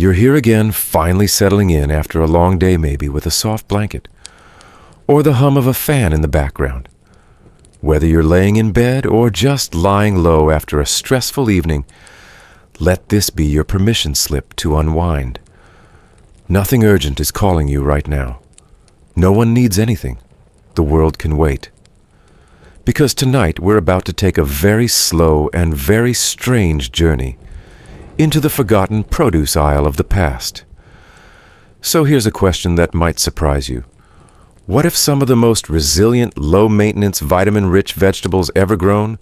You're here again, finally settling in after a long day maybe with a soft blanket, or the hum of a fan in the background. Whether you're laying in bed or just lying low after a stressful evening, let this be your permission slip to unwind. Nothing urgent is calling you right now. No one needs anything. The world can wait. Because tonight we're about to take a very slow and very strange journey into the forgotten produce aisle of the past. So here's a question that might surprise you. What if some of the most resilient, low-maintenance, vitamin-rich vegetables ever grown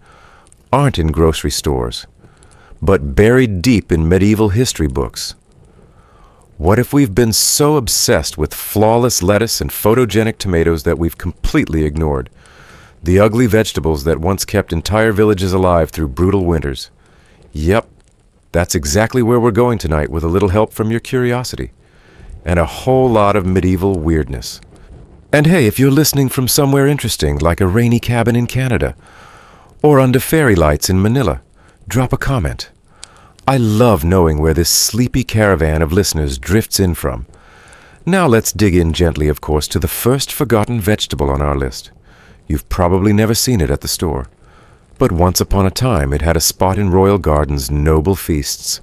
aren't in grocery stores, but buried deep in medieval history books? What if we've been so obsessed with flawless lettuce and photogenic tomatoes that we've completely ignored the ugly vegetables that once kept entire villages alive through brutal winters? Yep, that's exactly where we're going tonight with a little help from your curiosity and a whole lot of medieval weirdness. And hey, if you're listening from somewhere interesting like a rainy cabin in Canada or under fairy lights in Manila, drop a comment. I love knowing where this sleepy caravan of listeners drifts in from. Now let's dig in gently, of course, to the first forgotten vegetable on our list. You've probably never seen it at the store, but once upon a time it had a spot in royal gardens, noble feasts,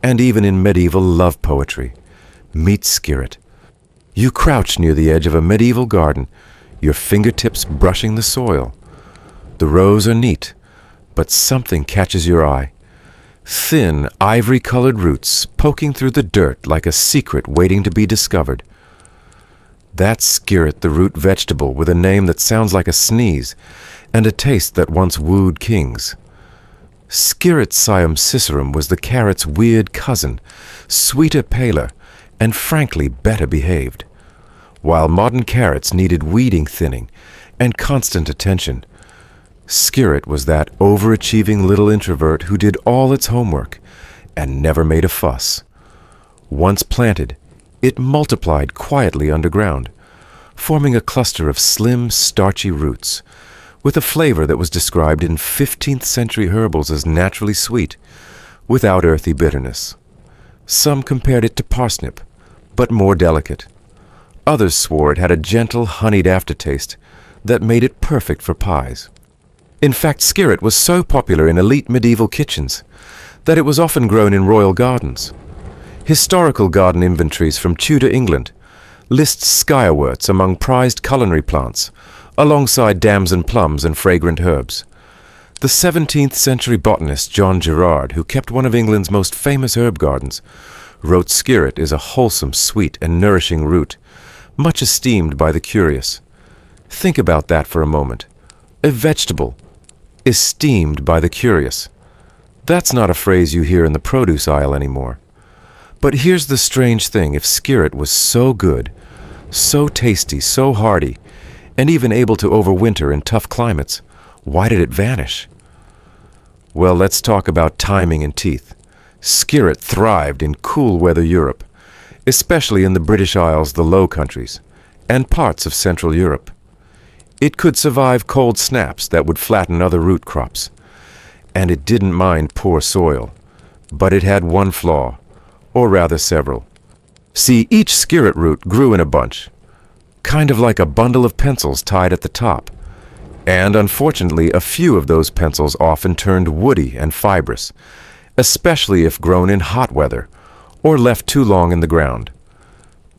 and even in medieval love poetry. Meet skirret. You crouch near the edge of a medieval garden, your fingertips brushing the soil. The rows are neat, but something catches your eye. Thin, ivory-colored roots poking through the dirt like a secret waiting to be discovered. That's skirret, the root vegetable with a name that sounds like a sneeze and a taste that once wooed kings. Skirret cicerum was the carrot's weird cousin, sweeter, paler, and frankly better behaved. While modern carrots needed weeding, thinning, and constant attention, skirret was that overachieving little introvert who did all its homework and never made a fuss. Once planted, it multiplied quietly underground, forming a cluster of slim, starchy roots, with a flavor that was described in 15th century herbals as naturally sweet, without earthy bitterness. Some compared it to parsnip, but more delicate. Others swore it had a gentle, honeyed aftertaste that made it perfect for pies. In fact, skirret was so popular in elite medieval kitchens that it was often grown in royal gardens. Historical garden inventories from Tudor England list skirrets among prized culinary plants, alongside damson plums and fragrant herbs. The 17th century botanist John Gerard, who kept one of England's most famous herb gardens, wrote skirret is a wholesome, sweet, and nourishing root, much esteemed by the curious. Think about that for a moment. A vegetable, esteemed by the curious. That's not a phrase you hear in the produce aisle anymore. But here's the strange thing. If skirret was so good, so tasty, so hardy, and even able to overwinter in tough climates, why did it vanish? Well, let's talk about timing and teeth. Skirret thrived in cool weather Europe, especially in the British Isles, the Low Countries, and parts of Central Europe. It could survive cold snaps that would flatten other root crops, and it didn't mind poor soil. But it had one flaw, or rather several. See, each skirret root grew in a bunch, kind of like a bundle of pencils tied at the top, and unfortunately a few of those pencils often turned woody and fibrous, especially if grown in hot weather or left too long in the ground.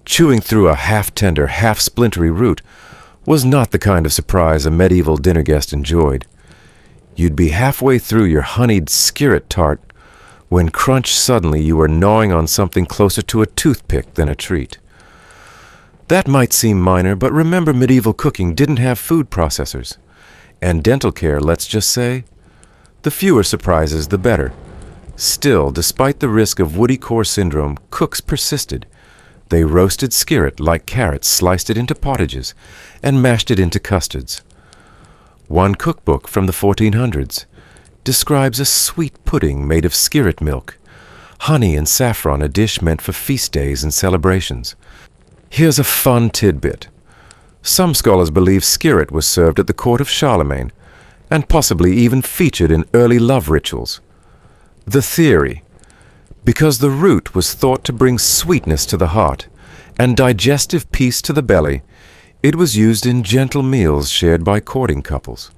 Chewing through a half-tender, half-splintery root was not the kind of surprise a medieval dinner guest enjoyed. You'd be halfway through your honeyed skirret tart when crunch suddenly you were gnawing on something closer to a toothpick than a treat. That might seem minor, but remember, medieval cooking didn't have food processors. And dental care, let's just say, the fewer surprises, the better. Still, despite the risk of woody core syndrome, cooks persisted. They roasted skirret like carrots, sliced it into pottages, and mashed it into custards. One cookbook from the 1400s describes a sweet pudding made of skirret milk, honey and saffron, a dish meant for feast days and celebrations. Here's a fun tidbit. Some scholars believe skirret was served at the court of Charlemagne, and possibly even featured in early love rituals. The theory: Because the root was thought to bring sweetness to the heart and digestive peace to the belly, it was used in gentle meals shared by courting couples.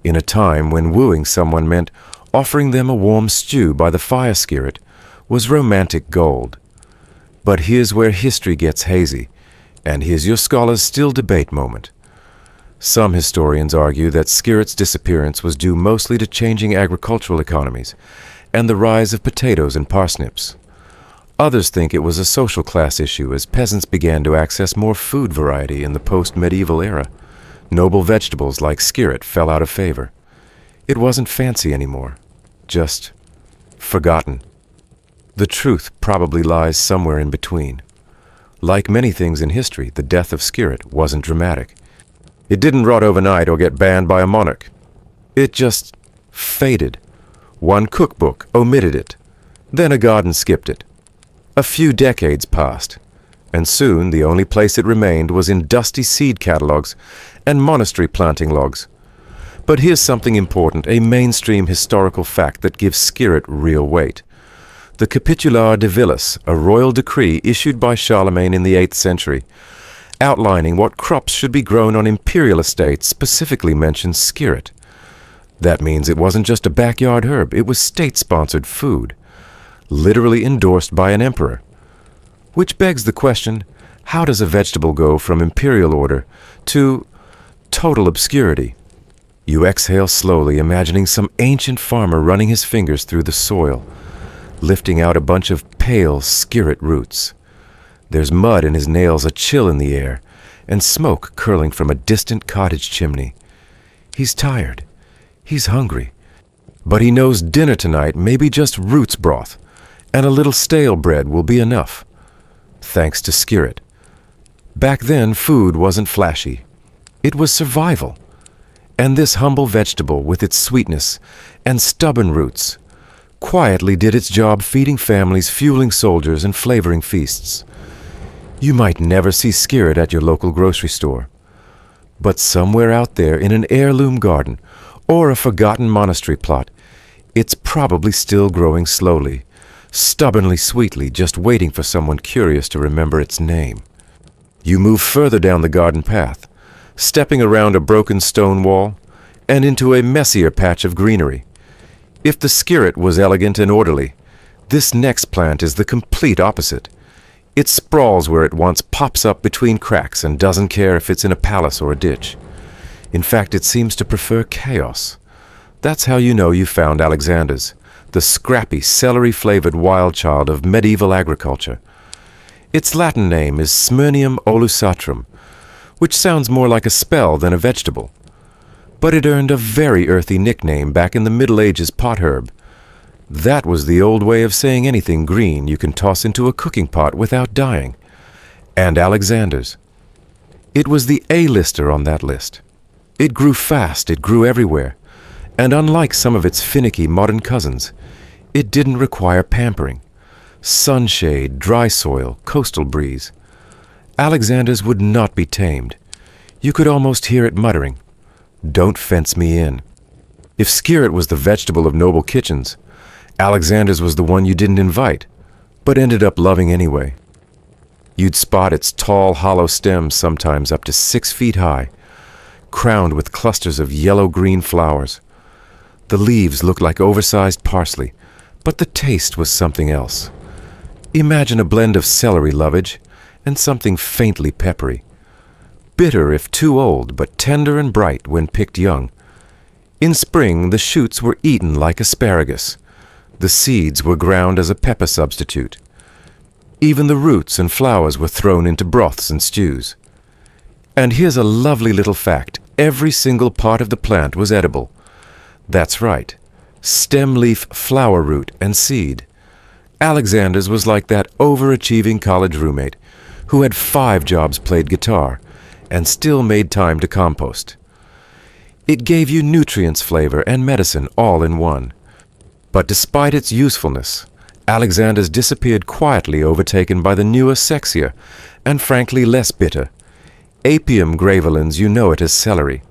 In a time when wooing someone meant offering them a warm stew by the fire skirret was romantic gold. But here's where history gets hazy, and here's your scholars still debate moment. Some historians argue that skirret's disappearance was due mostly to changing agricultural economies and the rise of potatoes and parsnips. Others think it was a social class issue as peasants began to access more food variety in the post-medieval era. Noble vegetables like skirret fell out of favor. It wasn't fancy anymore, just forgotten. The truth probably lies somewhere in between. Like many things in history, the death of skirret wasn't dramatic. It didn't rot overnight or get banned by a monarch. It just faded. One cookbook omitted it. Then a garden skipped it. A few decades passed, and soon the only place it remained was in dusty seed catalogs and monastery planting logs. But here's something important, a mainstream historical fact that gives skirret real weight. The Capitular de Villas, a royal decree issued by Charlemagne in the 8th century, outlining what crops should be grown on imperial estates, specifically mentions skirret. That means it wasn't just a backyard herb, it was state-sponsored food, literally endorsed by an emperor. Which begs the question, how does a vegetable go from imperial order to total obscurity? You exhale slowly, imagining some ancient farmer running his fingers through the soil, lifting out a bunch of pale skirret roots. There's mud in his nails, a chill in the air, and smoke curling from a distant cottage chimney. He's tired. He's hungry. But he knows dinner tonight may be just roots broth, and a little stale bread will be enough. Thanks to skirret. Back then, food wasn't flashy. It was survival. And this humble vegetable, with its sweetness and stubborn roots, quietly did its job feeding families, fueling soldiers, and flavoring feasts. You might never see skirret at your local grocery store. But somewhere out there in an heirloom garden or a forgotten monastery plot, it's probably still growing slowly, stubbornly sweetly, just waiting for someone curious to remember its name. You move further down the garden path, stepping around a broken stone wall and into a messier patch of greenery. If the skirret was elegant and orderly, this next plant is the complete opposite. It sprawls where it once, pops up between cracks, and doesn't care if it's in a palace or a ditch. In fact, it seems to prefer chaos. That's how you know you found Alexander's, the scrappy, celery-flavored wild child of medieval agriculture. Its Latin name is Smyrnium olusatrum, which sounds more like a spell than a vegetable. But it earned a very earthy nickname back in the Middle Ages potherb. That was the old way of saying anything green you can toss into a cooking pot without dying. And Alexander's. It was the A-lister on that list. It grew fast, it grew everywhere, and unlike some of its finicky modern cousins, it didn't require pampering. Sunshade, dry soil, coastal breeze. Alexander's would not be tamed. You could almost hear it muttering, "Don't fence me in." If skirret was the vegetable of noble kitchens, Alexander's was the one you didn't invite, but ended up loving anyway. You'd spot its tall, hollow stems, sometimes up to 6 feet high, crowned with clusters of yellow-green flowers. The leaves looked like oversized parsley, but the taste was something else. Imagine a blend of celery lovage and something faintly peppery. Bitter if too old, but tender and bright when picked young. In spring, the shoots were eaten like asparagus. The seeds were ground as a pepper substitute. Even the roots and flowers were thrown into broths and stews. And here's a lovely little fact. Every single part of the plant was edible. That's right. Stem, leaf, flower root, and seed. Alexander's was like that overachieving college roommate who had 5 jobs, played guitar, and still made time to compost. It gave you nutrients, flavor, and medicine all in one. But despite its usefulness, Alexander's disappeared quietly, overtaken by the newer, sexier, and frankly less bitter Apium graveolens. You know it as celery.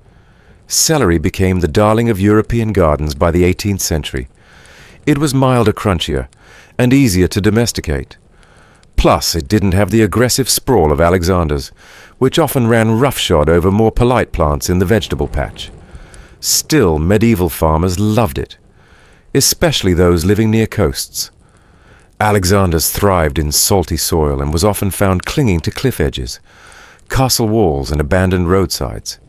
Celery became the darling of European gardens by the 18th century. It was milder, crunchier, and easier to domesticate. Plus, it didn't have the aggressive sprawl of Alexander's, which often ran roughshod over more polite plants in the vegetable patch. Still, medieval farmers loved it, especially those living near coasts. Alexander's thrived in salty soil and was often found clinging to cliff edges, castle walls, and abandoned roadsides.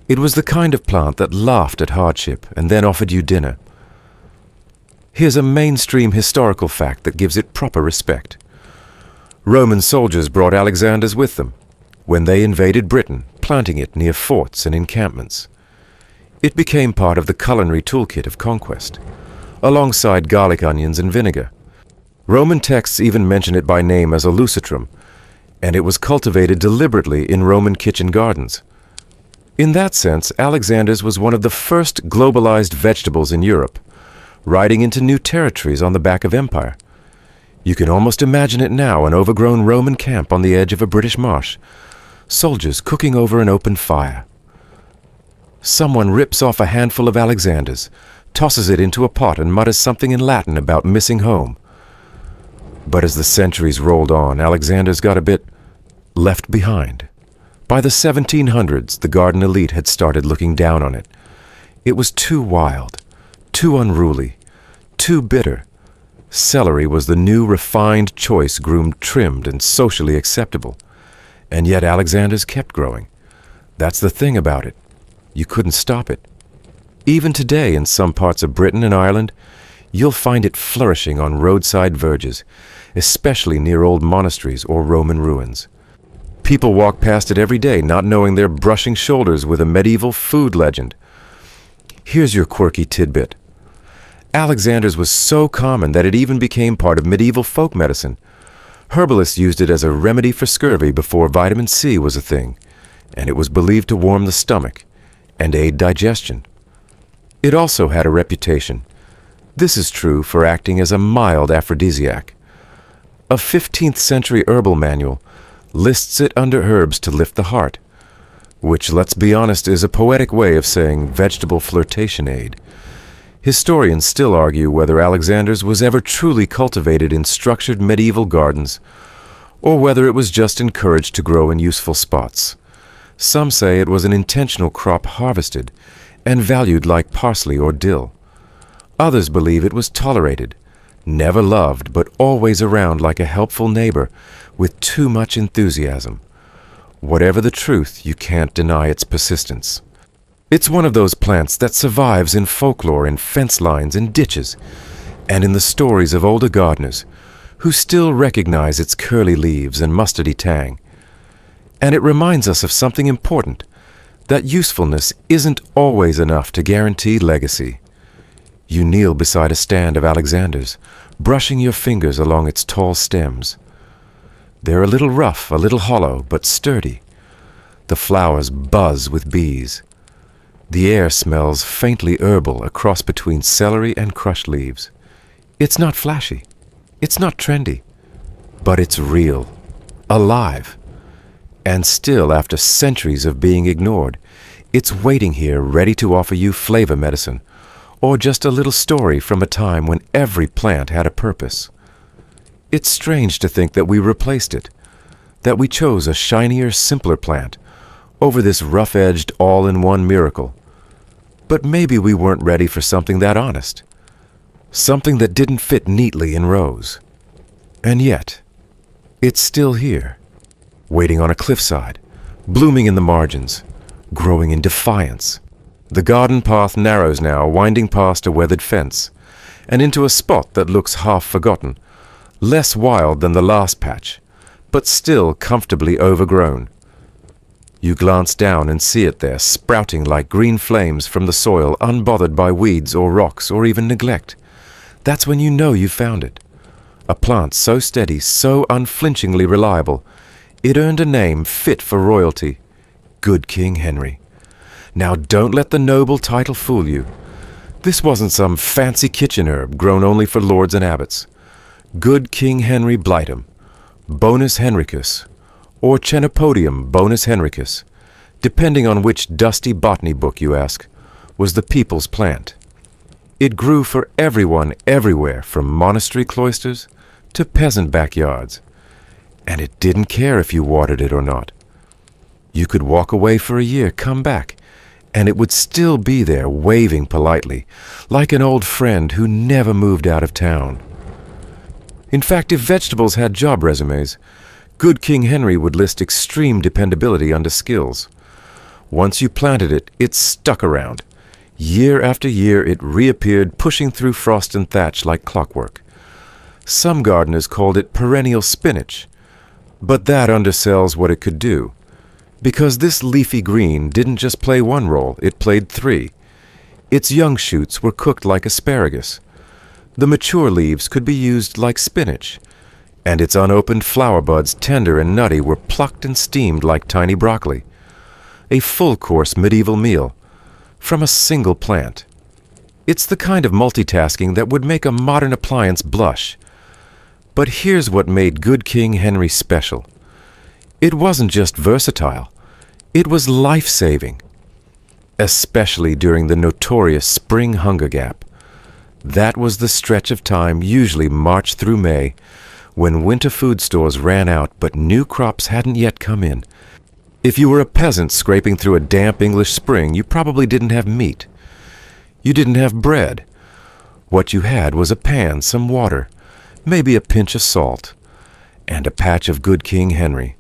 It was the kind of plant that laughed at hardship and then offered you dinner. Here's a mainstream historical fact that gives it proper respect. Roman soldiers brought Alexander's with them when they invaded Britain, planting it near forts and encampments. It became part of the culinary toolkit of conquest, alongside garlic, onions, and vinegar. Roman texts even mention it by name as a lucitrum, and it was cultivated deliberately in Roman kitchen gardens. In that sense, Alexander's was one of the first globalized vegetables in Europe, riding into new territories on the back of empire. You can almost imagine it now, an overgrown Roman camp on the edge of a British marsh, soldiers cooking over an open fire. Someone rips off a handful of Alexander's, tosses it into a pot, and mutters something in Latin about missing home. But as the centuries rolled on, Alexander's got a bit left behind. By the 1700s, the garden elite had started looking down on it. It was too wild, too unruly, too bitter. Celery was the new refined choice, groomed, trimmed, and socially acceptable. And yet Alexander's kept growing. That's the thing about it. You couldn't stop it. Even today, in some parts of Britain and Ireland, you'll find it flourishing on roadside verges, especially near old monasteries or Roman ruins. People walk past it every day, not knowing they're brushing shoulders with a medieval food legend. Here's your quirky tidbit. Alexander's was so common that it even became part of medieval folk medicine. Herbalists used it as a remedy for scurvy before vitamin C was a thing, and it was believed to warm the stomach and aid digestion. It also had a reputation. This is true for acting as a mild aphrodisiac. A 15th century herbal manual lists it under herbs to lift the heart, which, let's be honest, is a poetic way of saying vegetable flirtation aid. Historians still argue whether Alexander's was ever truly cultivated in structured medieval gardens, or whether it was just encouraged to grow in useful spots. Some say it was an intentional crop harvested and valued like parsley or dill. Others believe it was tolerated, never loved, but always around like a helpful neighbor with too much enthusiasm. Whatever the truth, you can't deny its persistence. It's one of those plants that survives in folklore, in fence lines and ditches, and in the stories of older gardeners who still recognize its curly leaves and mustardy tang. And it reminds us of something important, that usefulness isn't always enough to guarantee legacy. You kneel beside a stand of Alexander's, brushing your fingers along its tall stems. They're a little rough, a little hollow, but sturdy. The flowers buzz with bees. The air smells faintly herbal, a cross between celery and crushed leaves. It's not flashy. It's not trendy. But it's real, alive. And still, after centuries of being ignored, it's waiting here ready to offer you flavor medicine, or just a little story from a time when every plant had a purpose. It's strange to think that we replaced it, that we chose a shinier, simpler plant over this rough-edged, all-in-one miracle. But maybe we weren't ready for something that honest, something that didn't fit neatly in rows. And yet, it's still here, waiting on a cliffside, blooming in the margins, growing in defiance. The garden path narrows now, winding past a weathered fence, and into a spot that looks half forgotten, less wild than the last patch, but still comfortably overgrown. You glance down and see it there, sprouting like green flames from the soil, unbothered by weeds or rocks or even neglect. That's when you know you found it. A plant so steady, so unflinchingly reliable, it earned a name fit for royalty. Good King Henry. Now don't let the noble title fool you. This wasn't some fancy kitchen herb grown only for lords and abbots. Good King Henry Blightum, Bonus Henricus, or Chenopodium Bonus Henricus, depending on which dusty botany book you ask, was the people's plant. It grew for everyone everywhere, from monastery cloisters to peasant backyards. And it didn't care if you watered it or not. You could walk away for a year, come back, and it would still be there waving politely, like an old friend who never moved out of town. In fact, if vegetables had job resumes, good King Henry would list extreme dependability under skills. Once you planted it, it stuck around. Year after year it reappeared, pushing through frost and thatch like clockwork. Some gardeners called it perennial spinach, but that undersells what it could do. Because this leafy green didn't just play one role, it played three. Its young shoots were cooked like asparagus. The mature leaves could be used like spinach, and its unopened flower buds, tender and nutty, were plucked and steamed like tiny broccoli. A full-course medieval meal from a single plant. It's the kind of multitasking that would make a modern appliance blush. But here's what made good King Henry special. It wasn't just versatile, it was life-saving, especially during the notorious spring hunger gap. That was the stretch of time, usually March through May, when winter food stores ran out but new crops hadn't yet come in. If you were a peasant scraping through a damp English spring, you probably didn't have meat. You didn't have bread. What you had was a pan, some water, maybe a pinch of salt, and a patch of good King Henry.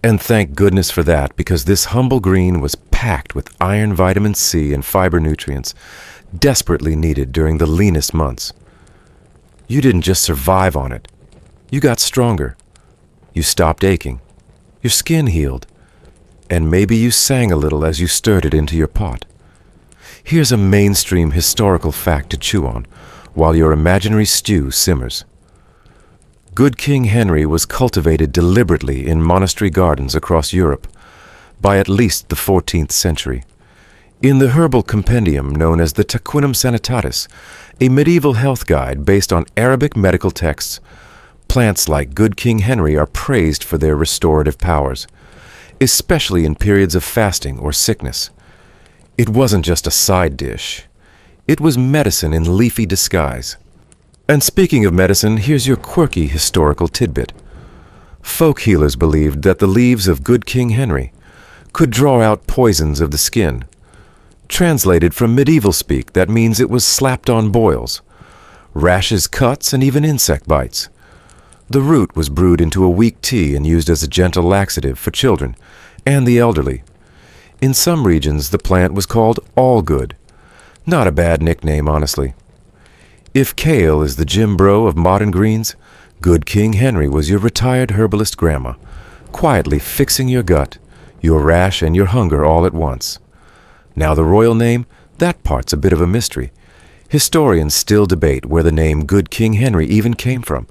And thank goodness for that, because this humble green was packed with iron, vitamin C, and fiber nutrients desperately needed during the leanest months. You didn't just survive on it. You got stronger. You stopped aching. Your skin healed. And maybe you sang a little as you stirred it into your pot. Here's a mainstream historical fact to chew on while your imaginary stew simmers. Good King Henry was cultivated deliberately in monastery gardens across Europe by at least the 14th century. In the herbal compendium known as the Taquinum Sanitatis, a medieval health guide based on Arabic medical texts, plants like good King Henry are praised for their restorative powers, especially in periods of fasting or sickness. It wasn't just a side dish. It was medicine in leafy disguise. And speaking of medicine, here's your quirky historical tidbit. Folk healers believed that the leaves of good King Henry could draw out poisons of the skin. Translated from medieval speak, that means it was slapped on boils, rashes, cuts, and even insect bites. The root was brewed into a weak tea and used as a gentle laxative for children and the elderly. In some regions, the plant was called all-good. Not a bad nickname, honestly. If kale is the Jim Bro of modern greens, good King Henry was your retired herbalist grandma, quietly fixing your gut, your rash, and your hunger all at once. Now the royal name, that part's a bit of a mystery. Historians still debate where the name good King Henry even came from.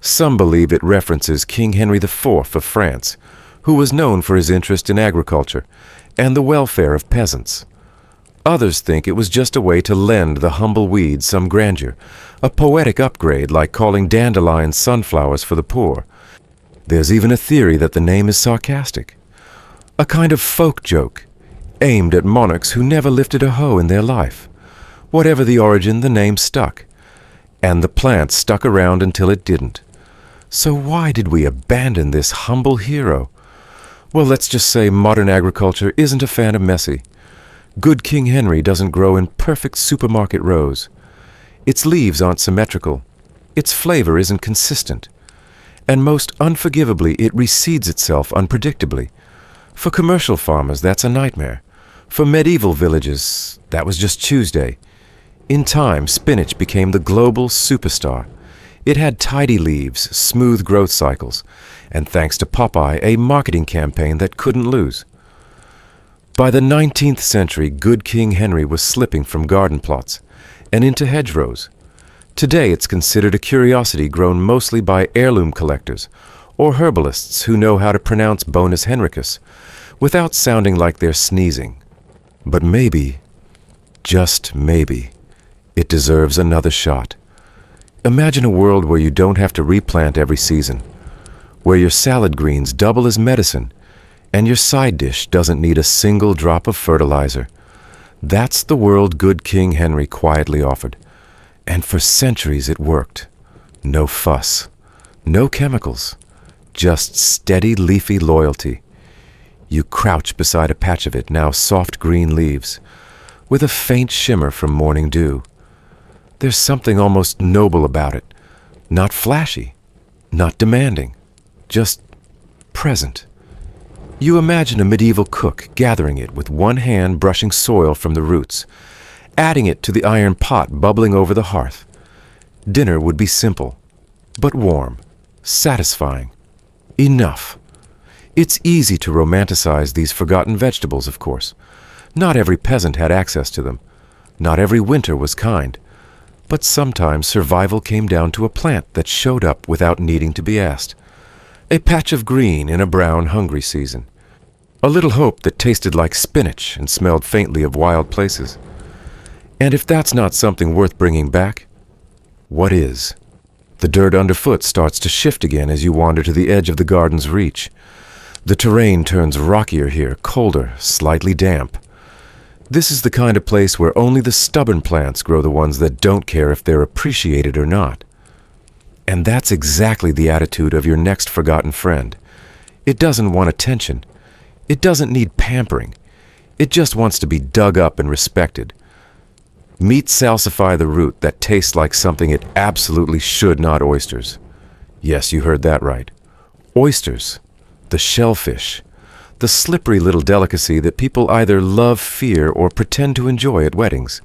Some believe it references King Henry IV of France, who was known for his interest in agriculture and the welfare of peasants. Others think it was just a way to lend the humble weeds some grandeur, a poetic upgrade like calling dandelions sunflowers for the poor. There's even a theory that the name is sarcastic, a kind of folk joke aimed at monarchs who never lifted a hoe in their life. Whatever the origin, the name stuck, and the plant stuck around until it didn't. So why did we abandon this humble hero? Well, let's just say modern agriculture isn't a fan of messy. Good King Henry doesn't grow in perfect supermarket rows. Its leaves aren't symmetrical. Its flavor isn't consistent. And most unforgivably, it reseeds itself unpredictably. For commercial farmers, that's a nightmare. For medieval villages, that was just Tuesday. In time, spinach became the global superstar. It had tidy leaves, smooth growth cycles, and thanks to Popeye, a marketing campaign that couldn't lose. By the 19th century, good King Henry was slipping from garden plots and into hedgerows. Today, it's considered a curiosity grown mostly by heirloom collectors or herbalists who know how to pronounce Bonus Henricus without sounding like they're sneezing. But maybe, just maybe, it deserves another shot. Imagine a world where you don't have to replant every season, where your salad greens double as medicine, and your side dish doesn't need a single drop of fertilizer. That's the world good King Henry quietly offered. And for centuries it worked. No fuss, no chemicals, just steady leafy loyalty. You crouch beside a patch of it, now soft green leaves, with a faint shimmer from morning dew. There's something almost noble about it, not flashy, not demanding, just present. You imagine a medieval cook gathering it with one hand, brushing soil from the roots, adding it to the iron pot bubbling over the hearth. Dinner would be simple, but warm, satisfying, enough. It's easy to romanticize these forgotten vegetables, of course. Not every peasant had access to them. Not every winter was kind. But sometimes survival came down to a plant that showed up without needing to be asked. A patch of green in a brown, hungry season. A little hope that tasted like spinach and smelled faintly of wild places. And if that's not something worth bringing back, what is? The dirt underfoot starts to shift again as you wander to the edge of the garden's reach. The terrain turns rockier here, colder, slightly damp. This is the kind of place where only the stubborn plants grow, the ones that don't care if they're appreciated or not. And that's exactly the attitude of your next forgotten friend. It doesn't want attention. It doesn't need pampering. It just wants to be dug up and respected. Meet salsify, the root that tastes like something it absolutely should not: oysters. Yes, you heard that right. Oysters. The shellfish. The slippery little delicacy that people either love, fear, or pretend to enjoy at weddings.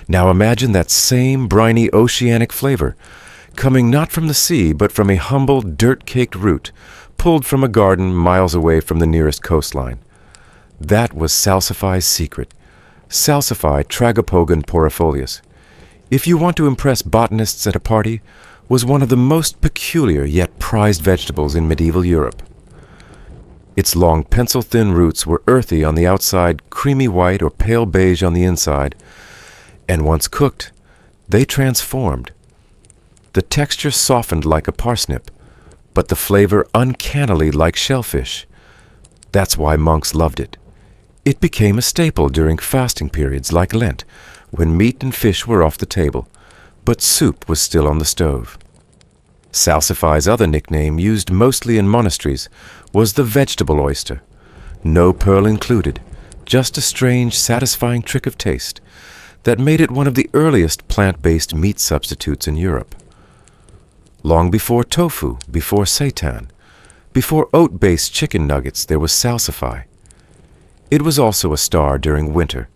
Now imagine that same briny oceanic flavor, coming not from the sea, but from a humble, dirt-caked root, pulled from a garden miles away from the nearest coastline. That was salsify's secret. Salsify Tragopogon porifolius, if you want to impress botanists at a party, was one of the most peculiar yet prized vegetables in medieval Europe. Its long pencil-thin roots were earthy on the outside, creamy white or pale beige on the inside, and once cooked, they transformed. The texture softened like a parsnip, but the flavor uncannily like shellfish. That's why monks loved it. It became a staple during fasting periods like Lent, when meat and fish were off the table, but soup was still on the stove. Salsify's other nickname, used mostly in monasteries, was the vegetable oyster. No pearl included, just a strange, satisfying trick of taste that made it one of the earliest plant-based meat substitutes in Europe. Long before tofu, before seitan, before oat-based chicken nuggets, there was salsify. It was also a star during winter.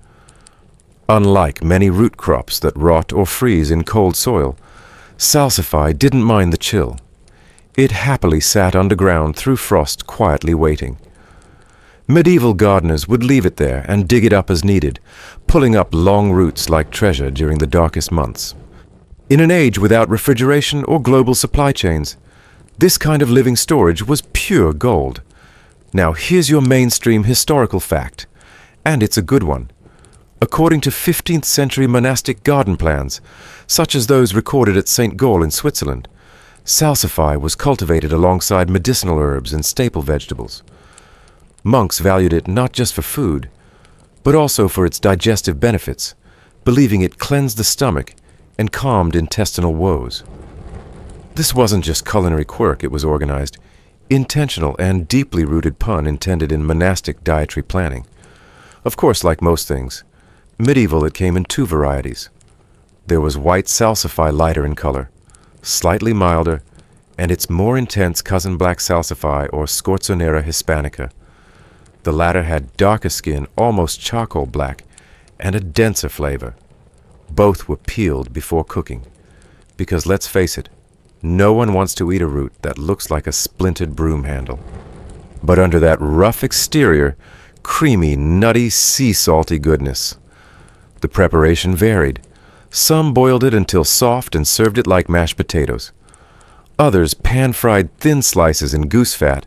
Unlike many root crops that rot or freeze in cold soil, salsify didn't mind the chill. It happily sat underground through frost, quietly waiting. Medieval gardeners would leave it there and dig it up as needed, pulling up long roots like treasure during the darkest months. In an age without refrigeration or global supply chains, this kind of living storage was pure gold. Now here's your mainstream historical fact, and it's a good one. According to 15th century monastic garden plans, such as those recorded at St. Gall in Switzerland, salsify was cultivated alongside medicinal herbs and staple vegetables. Monks valued it not just for food, but also for its digestive benefits, believing it cleansed the stomach and calmed intestinal woes. This wasn't just culinary quirk, it was organized, intentional and deeply rooted pun intended in monastic dietary planning. Of course, like most things, medieval it came in two varieties. There was white salsify, lighter in color, slightly milder, and its more intense cousin black salsify or Scorzonera hispanica. The latter had darker skin, almost charcoal black, and a denser flavor. Both were peeled before cooking, because let's face it, no one wants to eat a root that looks like a splintered broom handle. But under that rough exterior, creamy, nutty, sea salty goodness. The preparation varied. Some boiled it until soft and served it like mashed potatoes. Others pan-fried thin slices in goose fat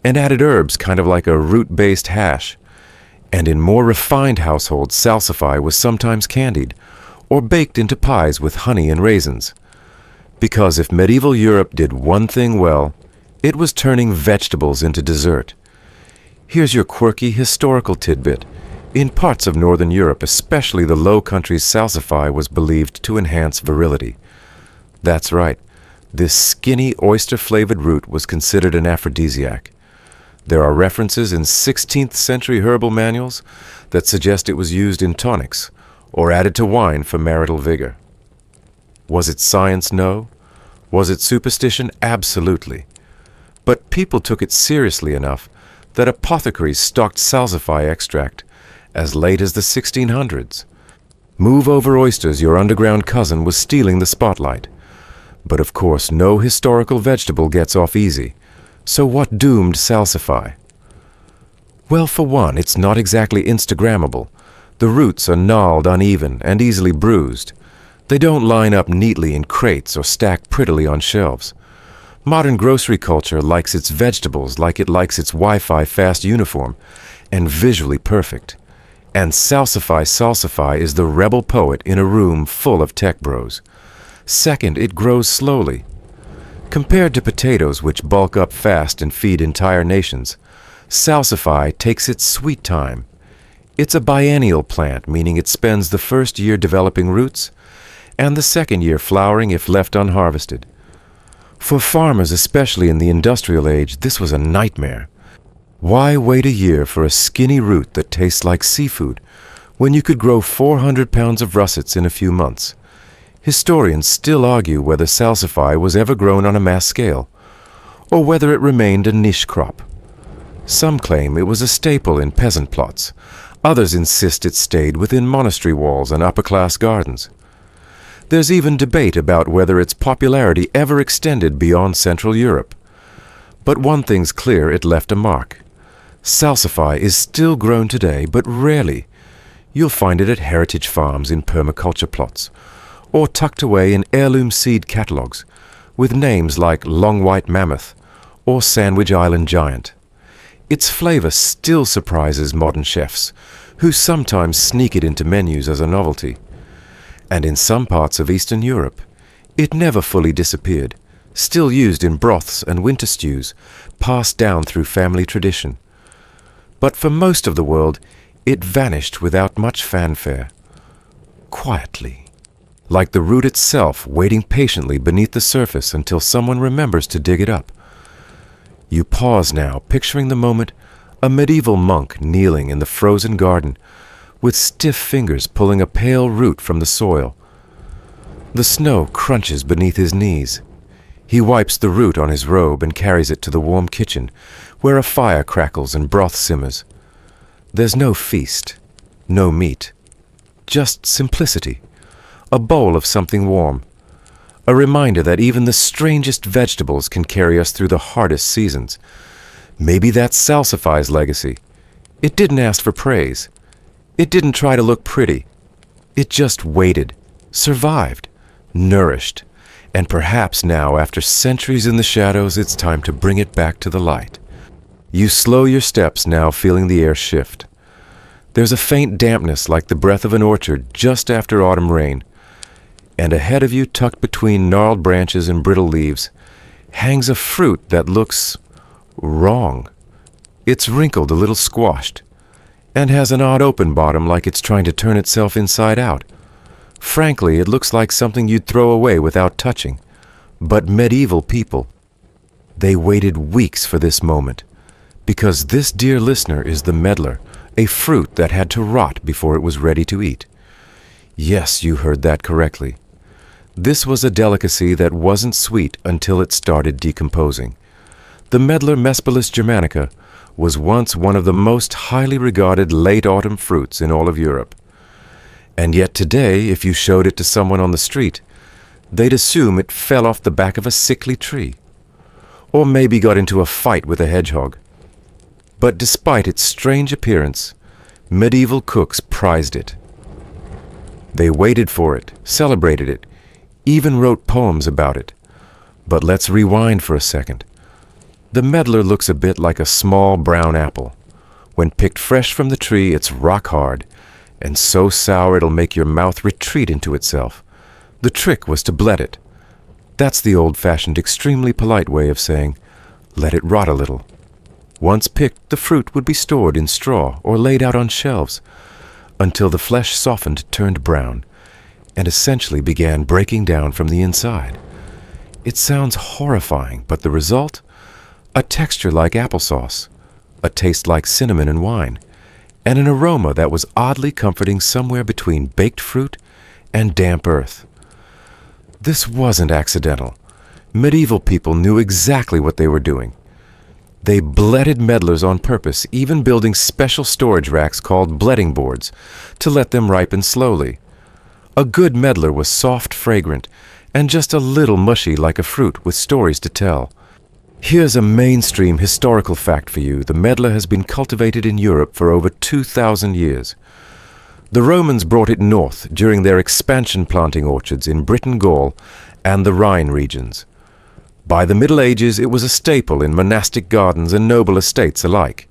and added herbs, kind of like a root-based hash. And in more refined households, salsify was sometimes candied or baked into pies with honey and raisins. Because if medieval Europe did one thing well, it was turning vegetables into dessert. Here's your quirky historical tidbit. In parts of northern Europe, especially the Low Countries, salsify was believed to enhance virility. That's right, this skinny oyster-flavored root was considered an aphrodisiac. There are references in 16th century herbal manuals that suggest it was used in tonics or added to wine for marital vigor. Was it science? No. Was it superstition? Absolutely. But people took it seriously enough that apothecaries stocked salsify extract as late as the 1600s. Move over oysters, your underground cousin was stealing the spotlight. But of course, no historical vegetable gets off easy. So what doomed salsify? Well, for one, it's not exactly Instagrammable. The roots are gnarled, uneven, and easily bruised. They don't line up neatly in crates or stack prettily on shelves. Modern grocery culture likes its vegetables like it likes its Wi-Fi fast uniform, and visually perfect. And salsify is the rebel poet in a room full of tech bros. Second, it grows slowly. Compared to potatoes, which bulk up fast and feed entire nations, salsify takes its sweet time. It's a biennial plant, meaning it spends the first year developing roots and the second year flowering if left unharvested. For farmers, especially in the industrial age, this was a nightmare. Why wait a year for a skinny root that tastes like seafood when you could grow 400 pounds of russets in a few months? Historians still argue whether salsify was ever grown on a mass scale, or whether it remained a niche crop. Some claim it was a staple in peasant plots. Others insist it stayed within monastery walls and upper-class gardens. There's even debate about whether its popularity ever extended beyond Central Europe. But one thing's clear, it left a mark. Salsify is still grown today, but rarely. You'll find it at heritage farms in permaculture plots, or tucked away in heirloom seed catalogs, with names like Long White Mammoth or Sandwich Island Giant. Its flavor still surprises modern chefs, who sometimes sneak it into menus as a novelty. And in some parts of Eastern Europe, it never fully disappeared, still used in broths and winter stews, passed down through family tradition. But for most of the world, it vanished without much fanfare. Quietly. Like the root itself, waiting patiently beneath the surface until someone remembers to dig it up. You pause now, picturing the moment, a medieval monk kneeling in the frozen garden, with stiff fingers pulling a pale root from the soil. The snow crunches beneath his knees. He wipes the root on his robe and carries it to the warm kitchen, where a fire crackles and broth simmers. There's no feast, no meat, just simplicity. A bowl of something warm. A reminder that even the strangest vegetables can carry us through the hardest seasons. Maybe that's salsify's legacy. It didn't ask for praise. It didn't try to look pretty. It just waited, survived, nourished, and perhaps now, after centuries in the shadows, it's time to bring it back to the light. You slow your steps now, feeling the air shift. There's a faint dampness like the breath of an orchard just after autumn rain. And ahead of you, tucked between gnarled branches and brittle leaves, hangs a fruit that looks wrong. It's wrinkled, a little squashed, and has an odd open bottom like it's trying to turn itself inside out. Frankly, it looks like something you'd throw away without touching. But medieval people, they waited weeks for this moment, because this, dear listener, is the medlar, a fruit that had to rot before it was ready to eat. Yes, you heard that correctly. This was a delicacy that wasn't sweet until it started decomposing. The medlar Mespelis germanica was once one of the most highly regarded late autumn fruits in all of Europe. And yet today, if you showed it to someone on the street, they'd assume it fell off the back of a sickly tree, or maybe got into a fight with a hedgehog. But despite its strange appearance, medieval cooks prized it. They waited for it, celebrated it, even wrote poems about it. But let's rewind for a second. The medlar looks a bit like a small brown apple. When picked fresh from the tree, it's rock hard, and so sour it'll make your mouth retreat into itself. The trick was to bled it. That's the old-fashioned, extremely polite way of saying, let it rot a little. Once picked, the fruit would be stored in straw or laid out on shelves until the flesh softened, turned brown, and essentially began breaking down from the inside. It sounds horrifying, but the result? A texture like applesauce, a taste like cinnamon and wine, and an aroma that was oddly comforting somewhere between baked fruit and damp earth. This wasn't accidental. Medieval people knew exactly what they were doing. They bledded medlars on purpose, even building special storage racks called bledding boards to let them ripen slowly. A good medlar was soft, fragrant, and just a little mushy like a fruit with stories to tell. Here's a mainstream historical fact for you. The medlar has been cultivated in Europe for over 2,000 years. The Romans brought it north during their expansion planting orchards in Britain, Gaul, and the Rhine regions. By the Middle Ages, it was a staple in monastic gardens and noble estates alike.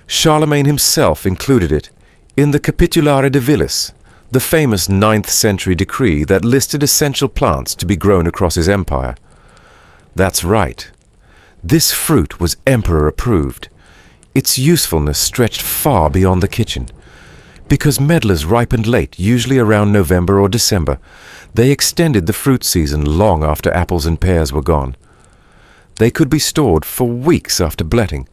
Charlemagne himself included it in the Capitulare de Villis, the famous 9th century decree that listed essential plants to be grown across his empire. That's right. This fruit was emperor approved. Its usefulness stretched far beyond the kitchen. Because medlars ripened late, usually around November or December, they extended the fruit season long after apples and pears were gone. They could be stored for weeks after bletting,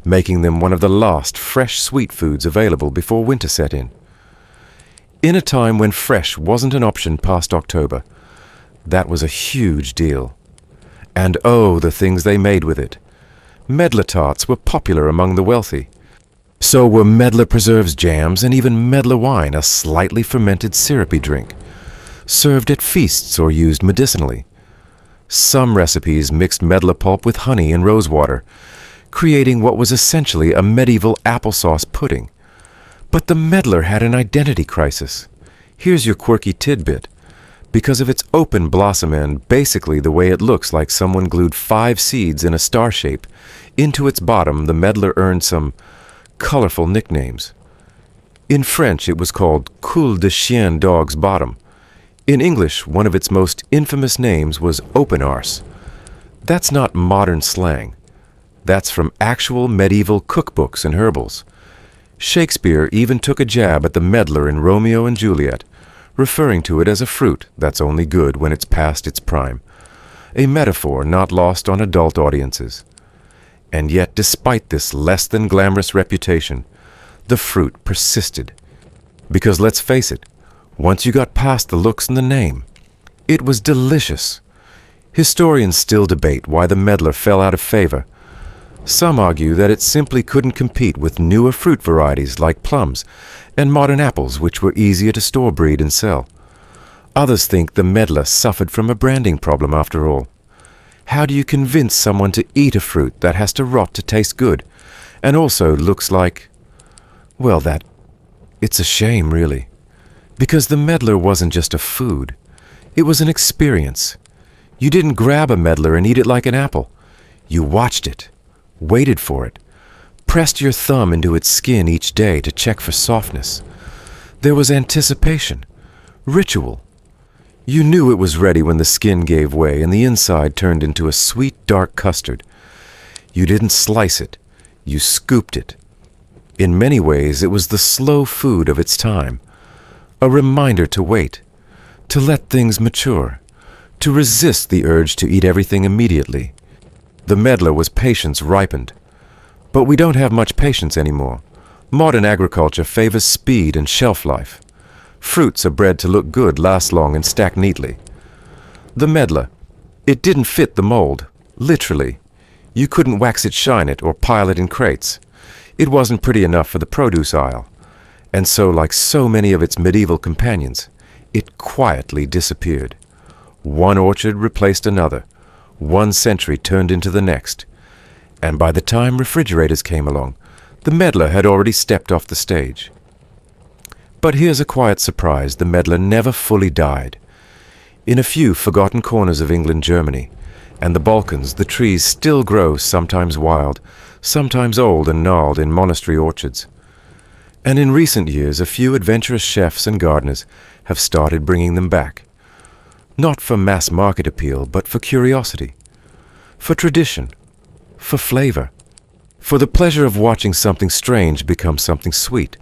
making them one of the last fresh sweet foods available before winter set in. In a time when fresh wasn't an option past October, that was a huge deal. And oh, the things they made with it. Medlar tarts were popular among the wealthy. So were medlar preserves, jams, and even medlar wine, a slightly fermented syrupy drink, served at feasts or used medicinally. Some recipes mixed medlar pulp with honey and rosewater, creating what was essentially a medieval applesauce pudding. But the medlar had an identity crisis. Here's your quirky tidbit. Because of its open blossom end, basically the way it looks like someone glued 5 seeds in a star shape into its bottom, the medlar earned some colorful nicknames. In French, it was called cul de chien, dog's bottom. In English, one of its most infamous names was open arse. That's not modern slang. That's from actual medieval cookbooks and herbals. Shakespeare even took a jab at the medlar in Romeo and Juliet, referring to it as a fruit that's only good when it's past its prime, a metaphor not lost on adult audiences. And yet, despite this less than glamorous reputation, the fruit persisted. Because let's face it, once you got past the looks and the name, it was delicious. Historians still debate why the medlar fell out of favor. Some argue that it simply couldn't compete with newer fruit varieties like plums and modern apples, which were easier to store, breed, and sell. Others think the medlar suffered from a branding problem after all. How do you convince someone to eat a fruit that has to rot to taste good and also looks like, well, it's a shame, really. Because the medlar wasn't just a food. It was an experience. You didn't grab a medlar and eat it like an apple. You watched it, waited for it, pressed your thumb into its skin each day to check for softness. There was anticipation, ritual. You knew it was ready when the skin gave way and the inside turned into a sweet, dark custard. You didn't slice it, you scooped it. In many ways, it was the slow food of its time, a reminder to wait, to let things mature, to resist the urge to eat everything immediately. The medlar was patience ripened. But we don't have much patience anymore. Modern agriculture favors speed and shelf life. Fruits are bred to look good, last long, and stack neatly. The medlar, it didn't fit the mold, literally. You couldn't wax it, shine it, or pile it in crates. It wasn't pretty enough for the produce aisle. And so, like so many of its medieval companions, it quietly disappeared. One orchard replaced another. One century turned into the next. And by the time refrigerators came along, the medlar had already stepped off the stage. But here's a quiet surprise: the medlar never fully died. In a few forgotten corners of England, Germany, and the Balkans, the trees still grow, sometimes wild, sometimes old and gnarled, in monastery orchards. And in recent years, a few adventurous chefs and gardeners have started bringing them back. Not for mass market appeal, but for curiosity, for tradition, for flavor. For the pleasure of watching something strange become something sweet.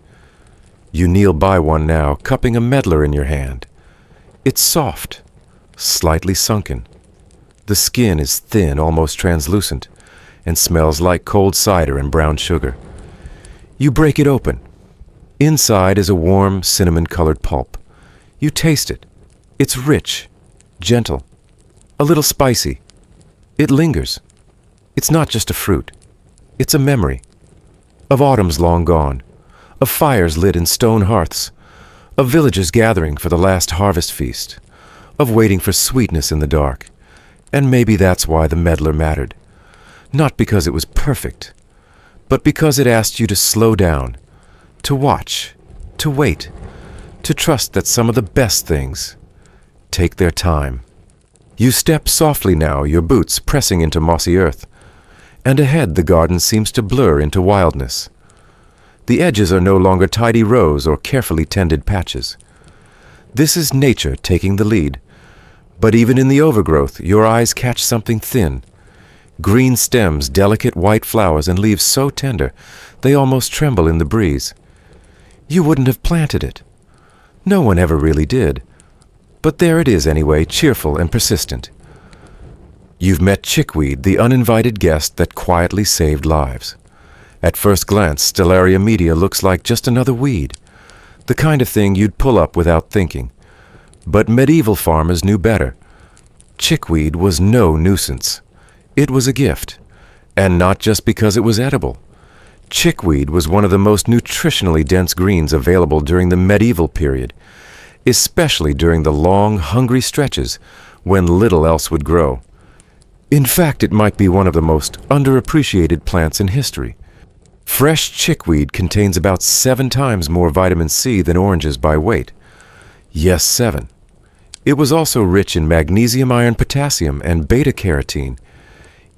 You kneel by one now, cupping a medlar in your hand. It's soft, slightly sunken. The skin is thin, almost translucent, and smells like cold cider and brown sugar. You break it open. Inside is a warm, cinnamon-colored pulp. You taste it. It's rich, gentle, a little spicy. It lingers. It's not just a fruit. It's a memory of autumns long gone, of fires lit in stone hearths, of villagers gathering for the last harvest feast, of waiting for sweetness in the dark. And maybe that's why the medlar mattered. Not because it was perfect, but because it asked you to slow down, to watch, to wait, to trust that some of the best things take their time. You step softly now, your boots pressing into mossy earth, and ahead the garden seems to blur into wildness. The edges are no longer tidy rows or carefully tended patches. This is nature taking the lead. But even in the overgrowth, your eyes catch something thin. Green stems, delicate white flowers, and leaves so tender they almost tremble in the breeze. You wouldn't have planted it. No one ever really did. But there it is anyway, cheerful and persistent. You've met chickweed, the uninvited guest that quietly saved lives. At first glance, Stellaria media looks like just another weed, the kind of thing you'd pull up without thinking. But medieval farmers knew better. Chickweed was no nuisance. It was a gift, and not just because it was edible. Chickweed was one of the most nutritionally dense greens available during the medieval period, especially during the long, hungry stretches when little else would grow. In fact, it might be one of the most underappreciated plants in history. Fresh chickweed contains about 7 times more vitamin C than oranges by weight. Yes, 7. It was also rich in magnesium, iron, potassium, and beta-carotene.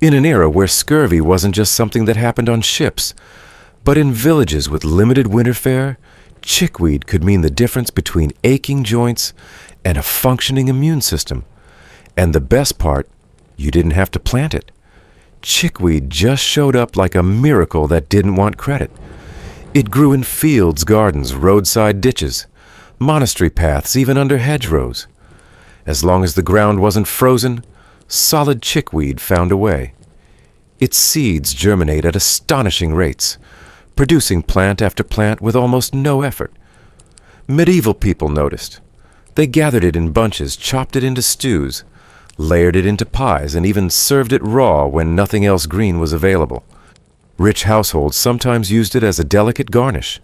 In an era where scurvy wasn't just something that happened on ships, but in villages with limited winter fare, chickweed could mean the difference between aching joints and a functioning immune system. And the best part, you didn't have to plant it. Chickweed just showed up like a miracle that didn't want credit. It grew in fields, gardens, roadside ditches, monastery paths, even under hedgerows. As long as the ground wasn't frozen, solid chickweed found a way. Its seeds germinate at astonishing rates, producing plant after plant with almost no effort. Medieval people noticed. They gathered it in bunches, chopped it into stews, layered it into pies, and even served it raw when nothing else green was available. Rich households sometimes used it as a delicate garnish.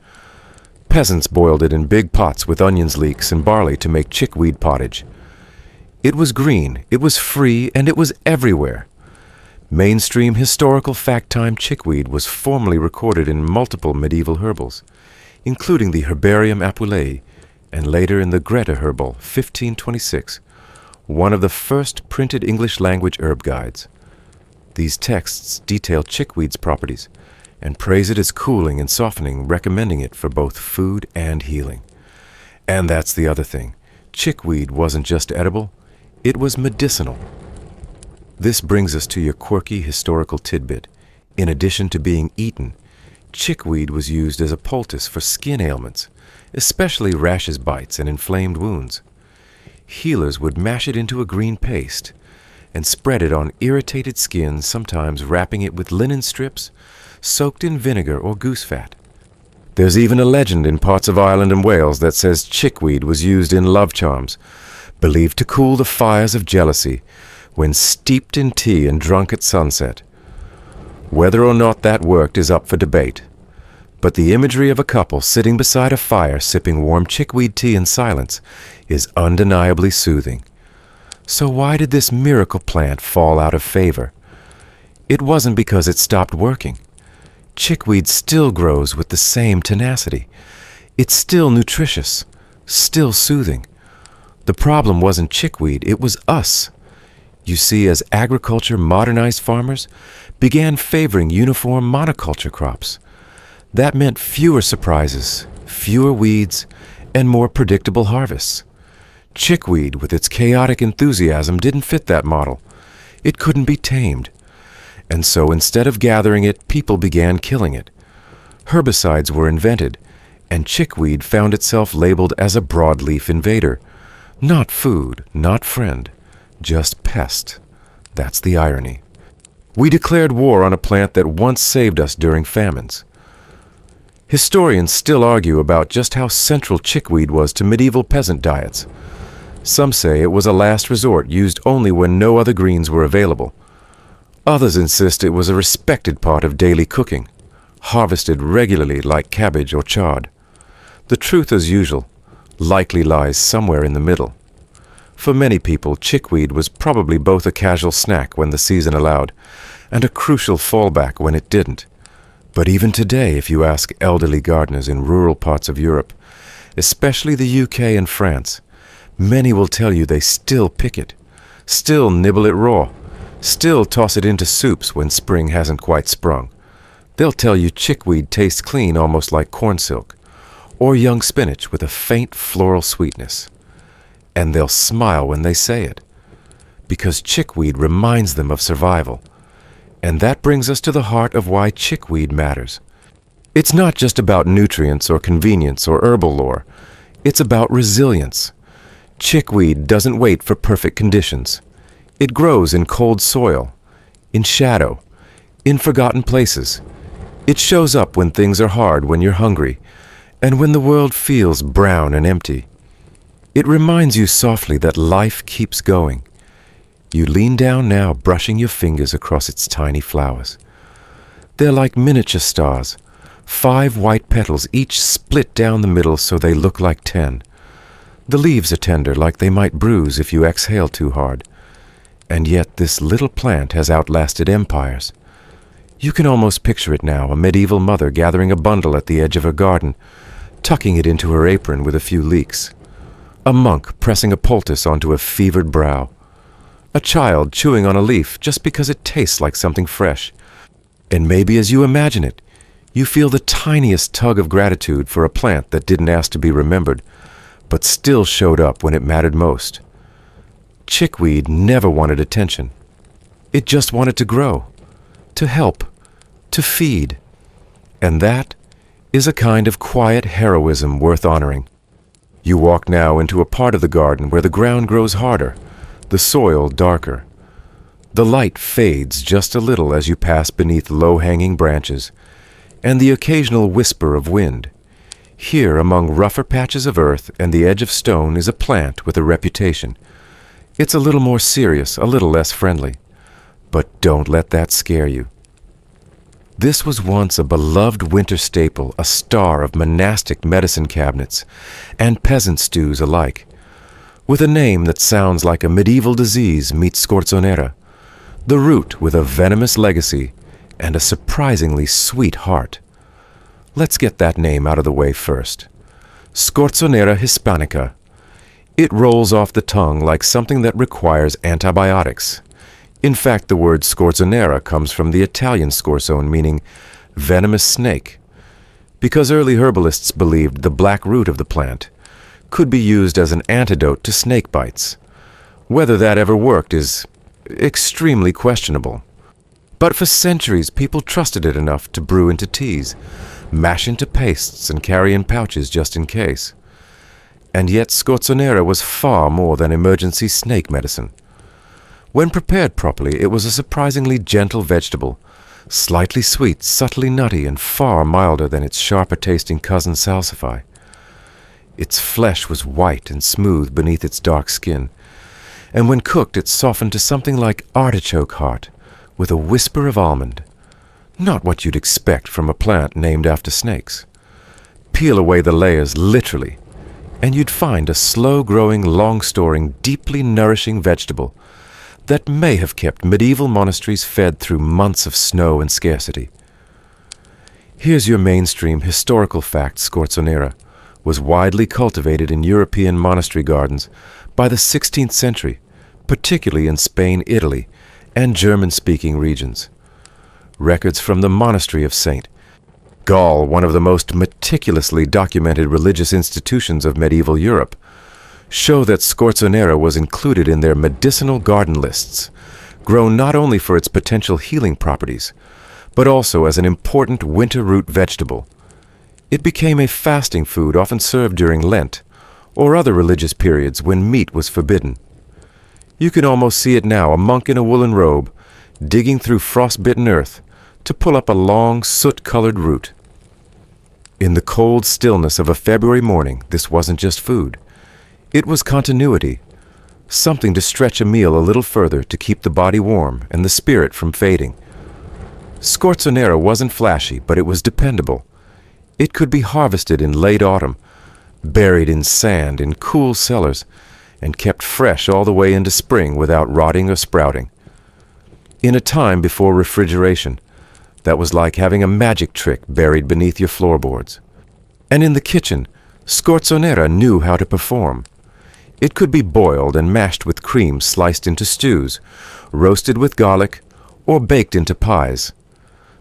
Peasants boiled it in big pots with onions, leeks, and barley to make chickweed pottage. It was green, it was free, and it was everywhere. Mainstream historical fact-time chickweed was formally recorded in multiple medieval herbals, including the Herbarium Apulei, and later in the Greta Herbal, 1526, one of the first printed English-language herb guides. These texts detail chickweed's properties and praise it as cooling and softening, recommending it for both food and healing. And that's the other thing. Chickweed wasn't just edible, it was medicinal. This brings us to your quirky historical tidbit. In addition to being eaten, chickweed was used as a poultice for skin ailments, especially rashes, bites, and inflamed wounds. Healers would mash it into a green paste and spread it on irritated skin, sometimes wrapping it with linen strips soaked in vinegar or goose fat. There's even a legend in parts of Ireland and Wales that says chickweed was used in love charms, believed to cool the fires of jealousy when steeped in tea and drunk at sunset. Whether or not that worked is up for debate, but the imagery of a couple sitting beside a fire sipping warm chickweed tea in silence is undeniably soothing. So why did this miracle plant fall out of favor? It wasn't because it stopped working. Chickweed still grows with the same tenacity. It's still nutritious, still soothing. The problem wasn't chickweed, it was us. You see, as agriculture modernized, farmers began favoring uniform monoculture crops. That meant fewer surprises, fewer weeds, and more predictable harvests. Chickweed, with its chaotic enthusiasm, didn't fit that model. It couldn't be tamed. And so instead of gathering it, people began killing it. Herbicides were invented, and chickweed found itself labeled as a broadleaf invader. Not food, not friend, just pest. That's the irony. We declared war on a plant that once saved us during famines. Historians still argue about just how central chickweed was to medieval peasant diets. Some say it was a last resort used only when no other greens were available. Others insist it was a respected part of daily cooking, harvested regularly like cabbage or chard. The truth, as usual, likely lies somewhere in the middle. For many people, chickweed was probably both a casual snack when the season allowed, and a crucial fallback when it didn't. But even today, if you ask elderly gardeners in rural parts of Europe, especially the UK and France, many will tell you they still pick it, still nibble it raw, still toss it into soups when spring hasn't quite sprung. They'll tell you chickweed tastes clean almost like corn silk, or young spinach with a faint floral sweetness. And they'll smile when they say it, because chickweed reminds them of survival. And that brings us to the heart of why chickweed matters. It's not just about nutrients or convenience or herbal lore. It's about resilience. Chickweed doesn't wait for perfect conditions. It grows in cold soil, in shadow, in forgotten places. It shows up when things are hard, when you're hungry, and when the world feels brown and empty. It reminds you softly that life keeps going. You lean down now, brushing your fingers across its tiny flowers. They're like miniature stars, 5 white petals, each split down the middle so they look like 10. The leaves are tender, like they might bruise if you exhale too hard. And yet this little plant has outlasted empires. You can almost picture it now, a medieval mother gathering a bundle at the edge of her garden, tucking it into her apron with a few leeks. A monk pressing a poultice onto a fevered brow. A child chewing on a leaf just because it tastes like something fresh. And maybe as you imagine it, you feel the tiniest tug of gratitude for a plant that didn't ask to be remembered, but still showed up when it mattered most. Chickweed never wanted attention. It just wanted to grow, to help, to feed. And that is a kind of quiet heroism worth honoring. You walk now into a part of the garden where the ground grows harder, the soil darker. The light fades just a little as you pass beneath low-hanging branches, and the occasional whisper of wind. Here, among rougher patches of earth and the edge of stone, is a plant with a reputation. It's a little more serious, a little less friendly. But don't let that scare you. This was once a beloved winter staple, a star of monastic medicine cabinets and peasant stews alike. With a name that sounds like a medieval disease meets scorzonera, the root with a venomous legacy and a surprisingly sweet heart. Let's get that name out of the way first. Scorzonera hispanica. It rolls off the tongue like something that requires antibiotics. In fact, the word scorzonera comes from the Italian scorzone, meaning venomous snake, because early herbalists believed the black root of the plant could be used as an antidote to snake bites. Whether that ever worked is extremely questionable. But for centuries, people trusted it enough to brew into teas, mash into pastes, and carry in pouches just in case. And yet scorzonera was far more than emergency snake medicine. When prepared properly, it was a surprisingly gentle vegetable, slightly sweet, subtly nutty, and far milder than its sharper-tasting cousin salsify. Its flesh was white and smooth beneath its dark skin, and when cooked it softened to something like artichoke heart, with a whisper of almond. Not what you'd expect from a plant named after snakes. Peel away the layers literally, and you'd find a slow-growing, long-storing, deeply nourishing vegetable that may have kept medieval monasteries fed through months of snow and scarcity. Here's your mainstream historical fact. Scorzonera was widely cultivated in European monastery gardens by the 16th century, particularly in Spain, Italy, and German-speaking regions. Records from the monastery of St. Gall, one of the most meticulously documented religious institutions of medieval Europe, show that scorzonera was included in their medicinal garden lists, grown not only for its potential healing properties, but also as an important winter root vegetable. It became a fasting food often served during Lent or other religious periods when meat was forbidden. You can almost see it now, a monk in a woolen robe, digging through frost-bitten earth to pull up a long, soot-colored root. In the cold stillness of a February morning, this wasn't just food. It was continuity, something to stretch a meal a little further to keep the body warm and the spirit from fading. Scorzonera wasn't flashy, but it was dependable. It could be harvested in late autumn, buried in sand in cool cellars, and kept fresh all the way into spring without rotting or sprouting. In a time before refrigeration, that was like having a magic trick buried beneath your floorboards. And in the kitchen, scorzonera knew how to perform. It could be boiled and mashed with cream sliced into stews, roasted with garlic, or baked into pies.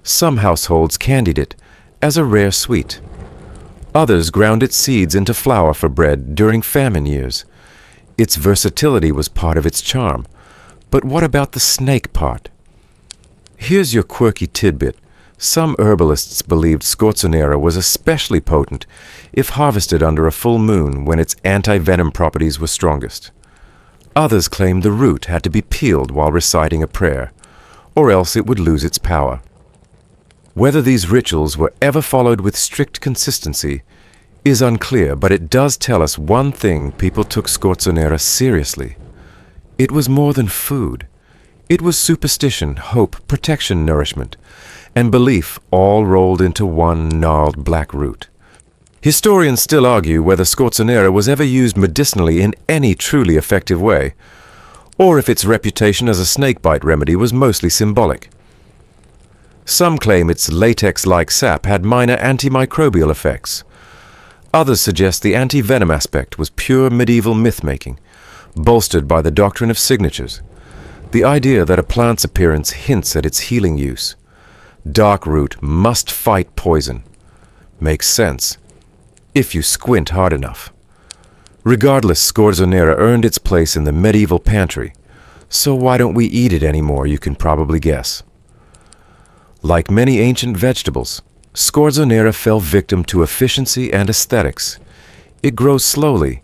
Some households candied it as a rare sweet. Others ground its seeds into flour for bread during famine years. Its versatility was part of its charm. But what about the snake part? Here's your quirky tidbit. Some herbalists believed scorzonera was especially potent if harvested under a full moon when its anti-venom properties were strongest. Others claimed the root had to be peeled while reciting a prayer, or else it would lose its power. Whether these rituals were ever followed with strict consistency is unclear, but it does tell us one thing: people took scorzonera seriously. It was more than food. It was superstition, hope, protection, nourishment, and belief all rolled into one gnarled black root. Historians still argue whether scorzonera was ever used medicinally in any truly effective way, or if its reputation as a snakebite remedy was mostly symbolic. Some claim its latex-like sap had minor antimicrobial effects. Others suggest the anti-venom aspect was pure medieval myth-making, bolstered by the doctrine of signatures, the idea that a plant's appearance hints at its healing use. Dark root must fight poison. Makes sense, if you squint hard enough. Regardless, scorzonera earned its place in the medieval pantry, so why don't we eat it anymore, you can probably guess. Like many ancient vegetables, scorzonera fell victim to efficiency and aesthetics. It grows slowly.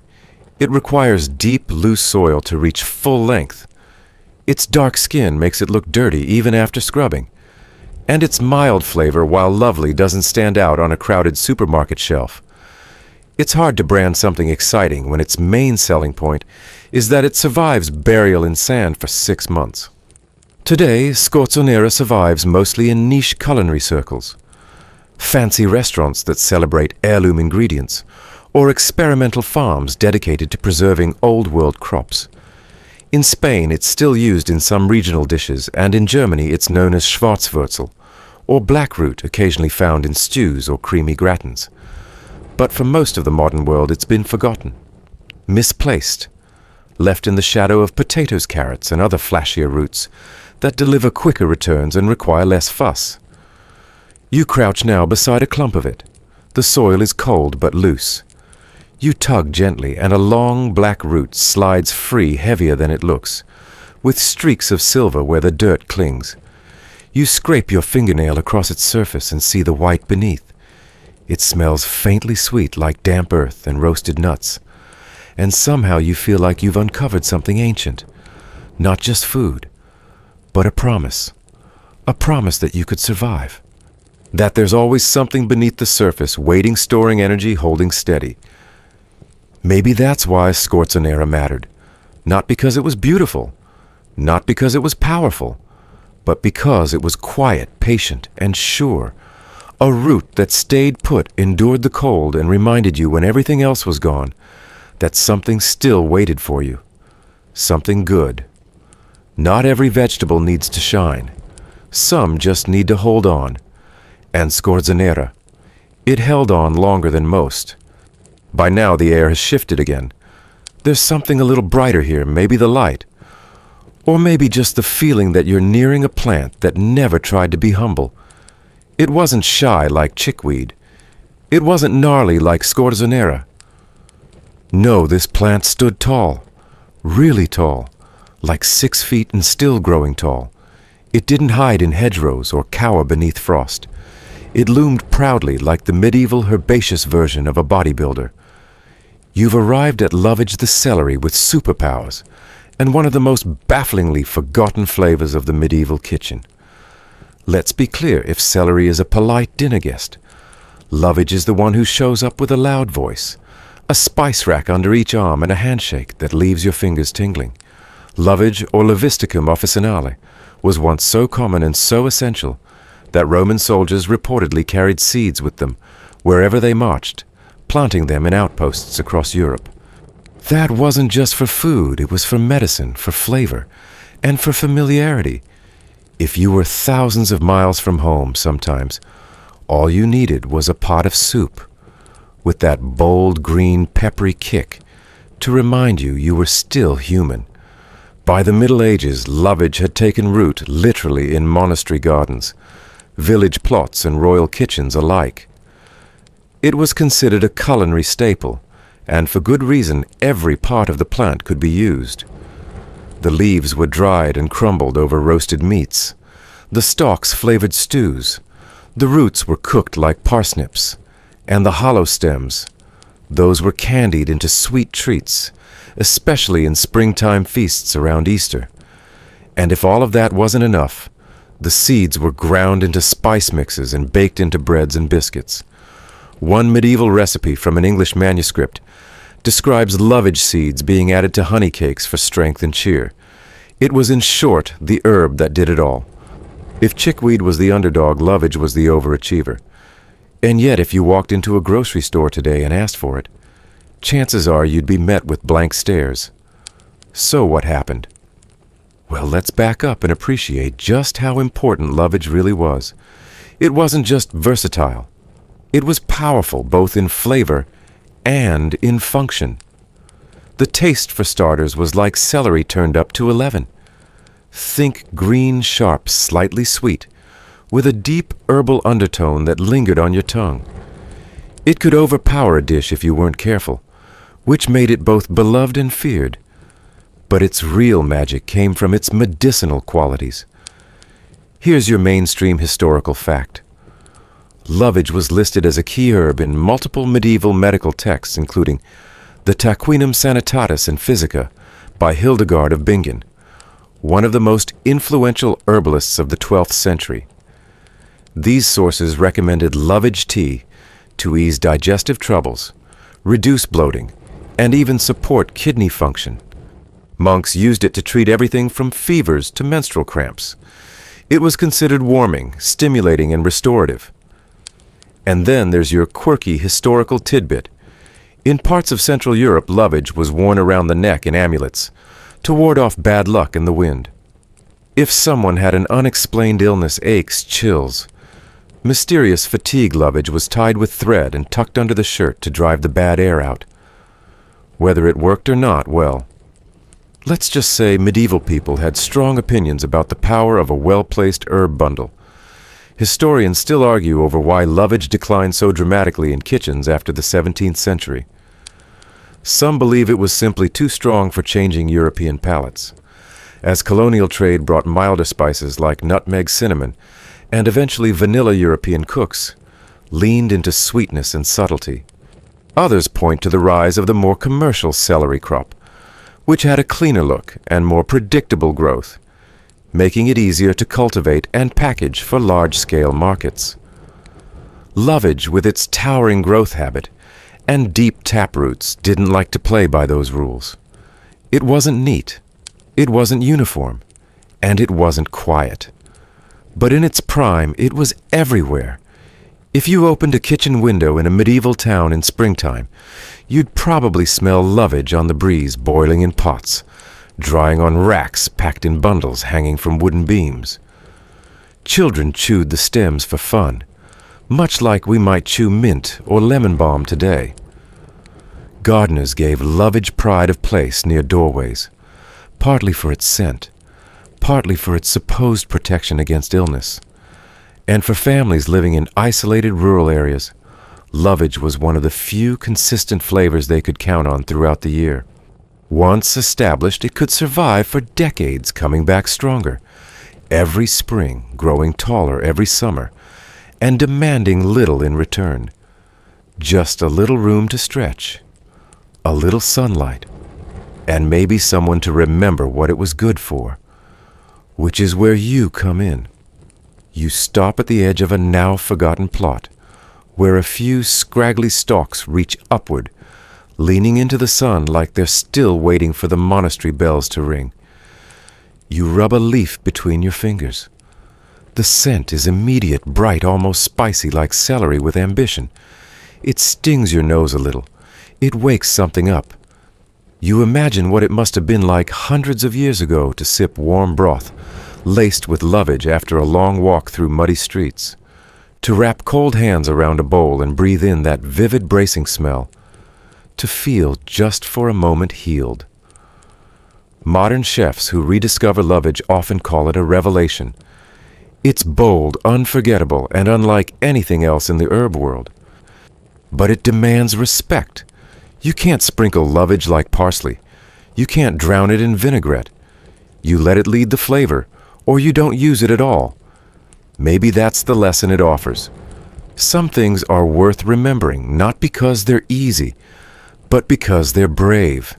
It requires deep, loose soil to reach full length. Its dark skin makes it look dirty even after scrubbing. And its mild flavor, while lovely, doesn't stand out on a crowded supermarket shelf. It's hard to brand something exciting when its main selling point is that it survives burial in sand for 6 months. Today, scorzonera survives mostly in niche culinary circles, fancy restaurants that celebrate heirloom ingredients, or experimental farms dedicated to preserving old-world crops. In Spain, it's still used in some regional dishes, and in Germany it's known as Schwarzwurzel, or blackroot, occasionally found in stews or creamy gratins. But for most of the modern world, it's been forgotten, misplaced, left in the shadow of potatoes, carrots, and other flashier roots that deliver quicker returns and require less fuss. You crouch now beside a clump of it. The soil is cold but loose. You tug gently, and a long black root slides free, heavier than it looks, with streaks of silver where the dirt clings. You scrape your fingernail across its surface and see the white beneath. It smells faintly sweet like damp earth and roasted nuts. And somehow you feel like you've uncovered something ancient. Not just food, but a promise that you could survive. That there's always something beneath the surface, waiting, storing energy, holding steady. Maybe that's why scorzonera mattered. Not because it was beautiful, not because it was powerful, but because it was quiet, patient, and sure. A root that stayed put, endured the cold, and reminded you when everything else was gone that something still waited for you. Something good. Not every vegetable needs to shine. Some just need to hold on. And scorzonera, it held on longer than most. By now the air has shifted again. There's something a little brighter here, maybe the light. Or maybe just the feeling that you're nearing a plant that never tried to be humble. It wasn't shy like chickweed. It wasn't gnarly like scorzonera. No, this plant stood tall, really tall, like 6 feet and still growing tall. It didn't hide in hedgerows or cower beneath frost. It loomed proudly like the medieval herbaceous version of a bodybuilder. You've arrived at Lovage the celery with superpowers, and one of the most bafflingly forgotten flavors of the medieval kitchen. Let's be clear, if celery is a polite dinner guest, Lovage is the one who shows up with a loud voice, a spice rack under each arm, and a handshake that leaves your fingers tingling. Lovage, or Levisticum officinale, was once so common and so essential that Roman soldiers reportedly carried seeds with them wherever they marched, planting them in outposts across Europe. That wasn't just for food, it was for medicine, for flavor, and for familiarity. If you were thousands of miles from home sometimes, all you needed was a pot of soup, with that bold green peppery kick, to remind you you were still human. By the Middle Ages, Lovage had taken root literally in monastery gardens, village plots and royal kitchens alike. It was considered a culinary staple, and for good reason every part of the plant could be used. The leaves were dried and crumbled over roasted meats. The stalks flavored stews. The roots were cooked like parsnips. And the hollow stems, those were candied into sweet treats, especially in springtime feasts around Easter. And if all of that wasn't enough, the seeds were ground into spice mixes and baked into breads and biscuits. One medieval recipe from an English manuscript describes Lovage seeds being added to honey cakes for strength and cheer. It was, in short, the herb that did it all. If chickweed was the underdog, Lovage was the overachiever. And yet, if you walked into a grocery store today and asked for it, chances are you'd be met with blank stares. So what happened? Well, let's back up and appreciate just how important Lovage really was. It wasn't just versatile. It was powerful both in flavor and in function. The taste, for starters, was like celery turned up to 11. Think green, sharp, slightly sweet, with a deep herbal undertone that lingered on your tongue. It could overpower a dish if you weren't careful, which made it both beloved and feared. But its real magic came from its medicinal qualities. Here's your mainstream historical fact. Lovage was listed as a key herb in multiple medieval medical texts, including the Taquinum Sanitatis and Physica by Hildegard of Bingen, one of the most influential herbalists of the 12th century. These sources recommended Lovage tea to ease digestive troubles, reduce bloating, and even support kidney function. Monks used it to treat everything from fevers to menstrual cramps. It was considered warming, stimulating, and restorative. And then there's your quirky historical tidbit. In parts of Central Europe, Lovage was worn around the neck in amulets to ward off bad luck and the wind. If someone had an unexplained illness, aches, chills, mysterious fatigue, Lovage was tied with thread and tucked under the shirt to drive the bad air out. Whether it worked or not, well, let's just say medieval people had strong opinions about the power of a well-placed herb bundle. Historians still argue over why Lovage declined so dramatically in kitchens after the 17th century. Some believe it was simply too strong for changing European palates, as colonial trade brought milder spices like nutmeg, cinnamon, and eventually vanilla. European cooks leaned into sweetness and subtlety. Others point to the rise of the more commercial celery crop, which had a cleaner look and more predictable growth, making it easier to cultivate and package for large-scale markets. Lovage, with its towering growth habit and deep taproots, didn't like to play by those rules. It wasn't neat, it wasn't uniform, and it wasn't quiet. But in its prime, it was everywhere. If you opened a kitchen window in a medieval town in springtime, you'd probably smell Lovage on the breeze, boiling in pots, drying on racks packed in bundles hanging from wooden beams. Children chewed the stems for fun, much like we might chew mint or lemon balm today. Gardeners gave Lovage pride of place near doorways, partly for its scent, partly for its supposed protection against illness. And for families living in isolated rural areas, Lovage was one of the few consistent flavors they could count on throughout the year. Once established, it could survive for decades, coming back stronger, every spring growing taller every summer, and demanding little in return. Just a little room to stretch, a little sunlight, and maybe someone to remember what it was good for, which is where you come in. You stop at the edge of a now-forgotten plot, where a few scraggly stalks reach upward, leaning into the sun like they're still waiting for the monastery bells to ring. You rub a leaf between your fingers. The scent is immediate, bright, almost spicy, like celery with ambition. It stings your nose a little. It wakes something up. You imagine what it must have been like hundreds of years ago to sip warm broth, laced with lovage after a long walk through muddy streets, to wrap cold hands around a bowl and breathe in that vivid bracing smell, to feel just for a moment healed. Modern chefs who rediscover lovage often call it a revelation. It's bold, unforgettable, and unlike anything else in the herb world. But it demands respect. You can't sprinkle lovage like parsley. You can't drown it in vinaigrette. You let it lead the flavor, or you don't use it at all. Maybe that's the lesson it offers. Some things are worth remembering, not because they're easy, but because they're brave.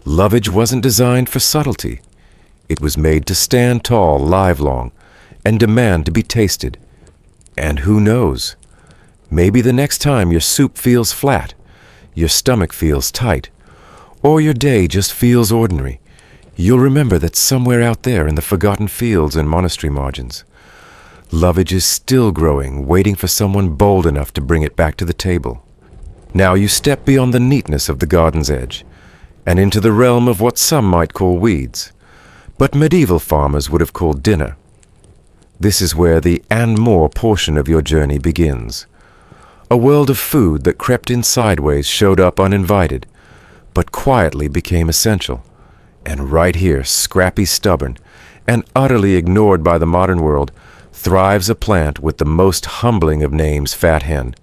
Lovage wasn't designed for subtlety. It was made to stand tall livelong and demand to be tasted. And who knows? Maybe the next time your soup feels flat, your stomach feels tight, or your day just feels ordinary, you'll remember that somewhere out there in the forgotten fields and monastery margins, lovage is still growing, waiting for someone bold enough to bring it back to the table. Now you step beyond the neatness of the garden's edge and into the realm of what some might call weeds, but medieval farmers would have called dinner. This is where the and more portion of your journey begins. A world of food that crept in sideways, showed up uninvited, but quietly became essential. And right here, scrappy, stubborn, and utterly ignored by the modern world, thrives a plant with the most humbling of names, fat hen.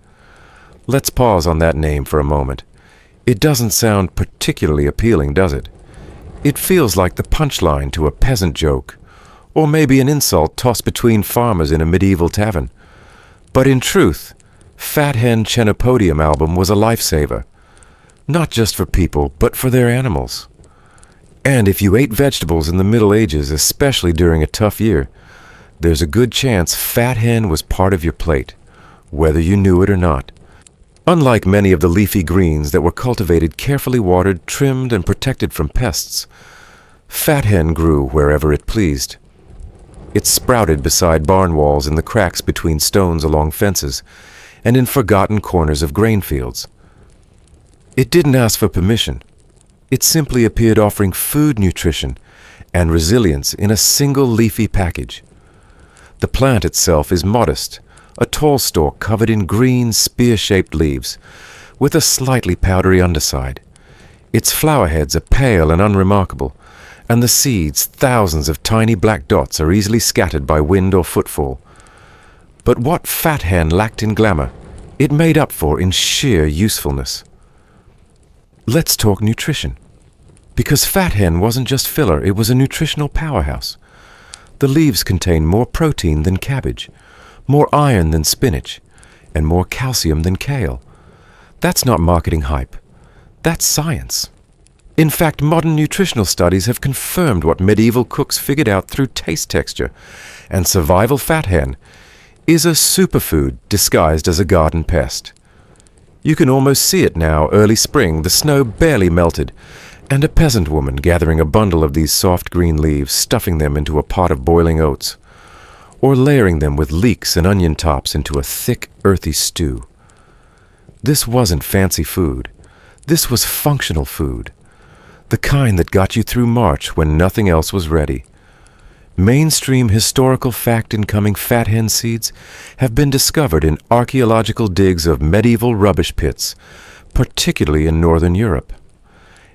Let's pause on that name for a moment. It doesn't sound particularly appealing, does it? It feels like the punchline to a peasant joke, or maybe an insult tossed between farmers in a medieval tavern. But in truth, Fat Hen Chenopodium album was a lifesaver, not just for people, but for their animals. And if you ate vegetables in the Middle Ages, especially during a tough year, there's a good chance fat hen was part of your plate, whether you knew it or not. Unlike many of the leafy greens that were cultivated, carefully watered, trimmed, and protected from pests, fat hen grew wherever it pleased. It sprouted beside barn walls, in the cracks between stones along fences, and in forgotten corners of grain fields. It didn't ask for permission. It simply appeared, offering food, nutrition, and resilience in a single leafy package. The plant itself is modest, a tall stalk covered in green, spear-shaped leaves, with a slightly powdery underside. Its flower heads are pale and unremarkable, and the seeds, thousands of tiny black dots, are easily scattered by wind or footfall. But what fat hen lacked in glamour, it made up for in sheer usefulness. Let's talk nutrition. Because fat hen wasn't just filler, it was a nutritional powerhouse. The leaves contain more protein than cabbage, more iron than spinach, and more calcium than kale. That's not marketing hype. That's science. In fact, modern nutritional studies have confirmed what medieval cooks figured out through taste texture, and survival fat hen is a superfood disguised as a garden pest. You can almost see it now, early spring, the snow barely melted, and a peasant woman gathering a bundle of these soft green leaves, stuffing them into a pot of boiling oats, or layering them with leeks and onion tops into a thick, earthy stew. This wasn't fancy food. This was functional food, the kind that got you through March when nothing else was ready. Mainstream historical fact-incoming fat hen seeds have been discovered in archaeological digs of medieval rubbish pits, particularly in northern Europe.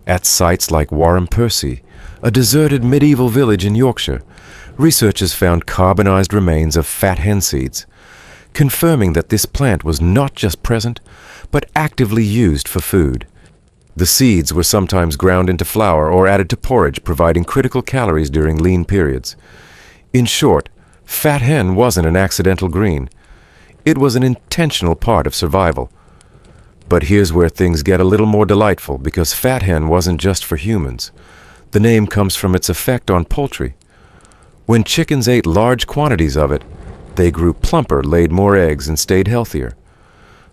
At sites like Warham Percy, a deserted medieval village in Yorkshire, researchers found carbonized remains of fat hen seeds, confirming that this plant was not just present, but actively used for food. The seeds were sometimes ground into flour or added to porridge, providing critical calories during lean periods. In short, fat hen wasn't an accidental green. It was an intentional part of survival. But here's where things get a little more delightful, because fat hen wasn't just for humans. The name comes from its effect on poultry. When chickens ate large quantities of it, they grew plumper, laid more eggs, and stayed healthier.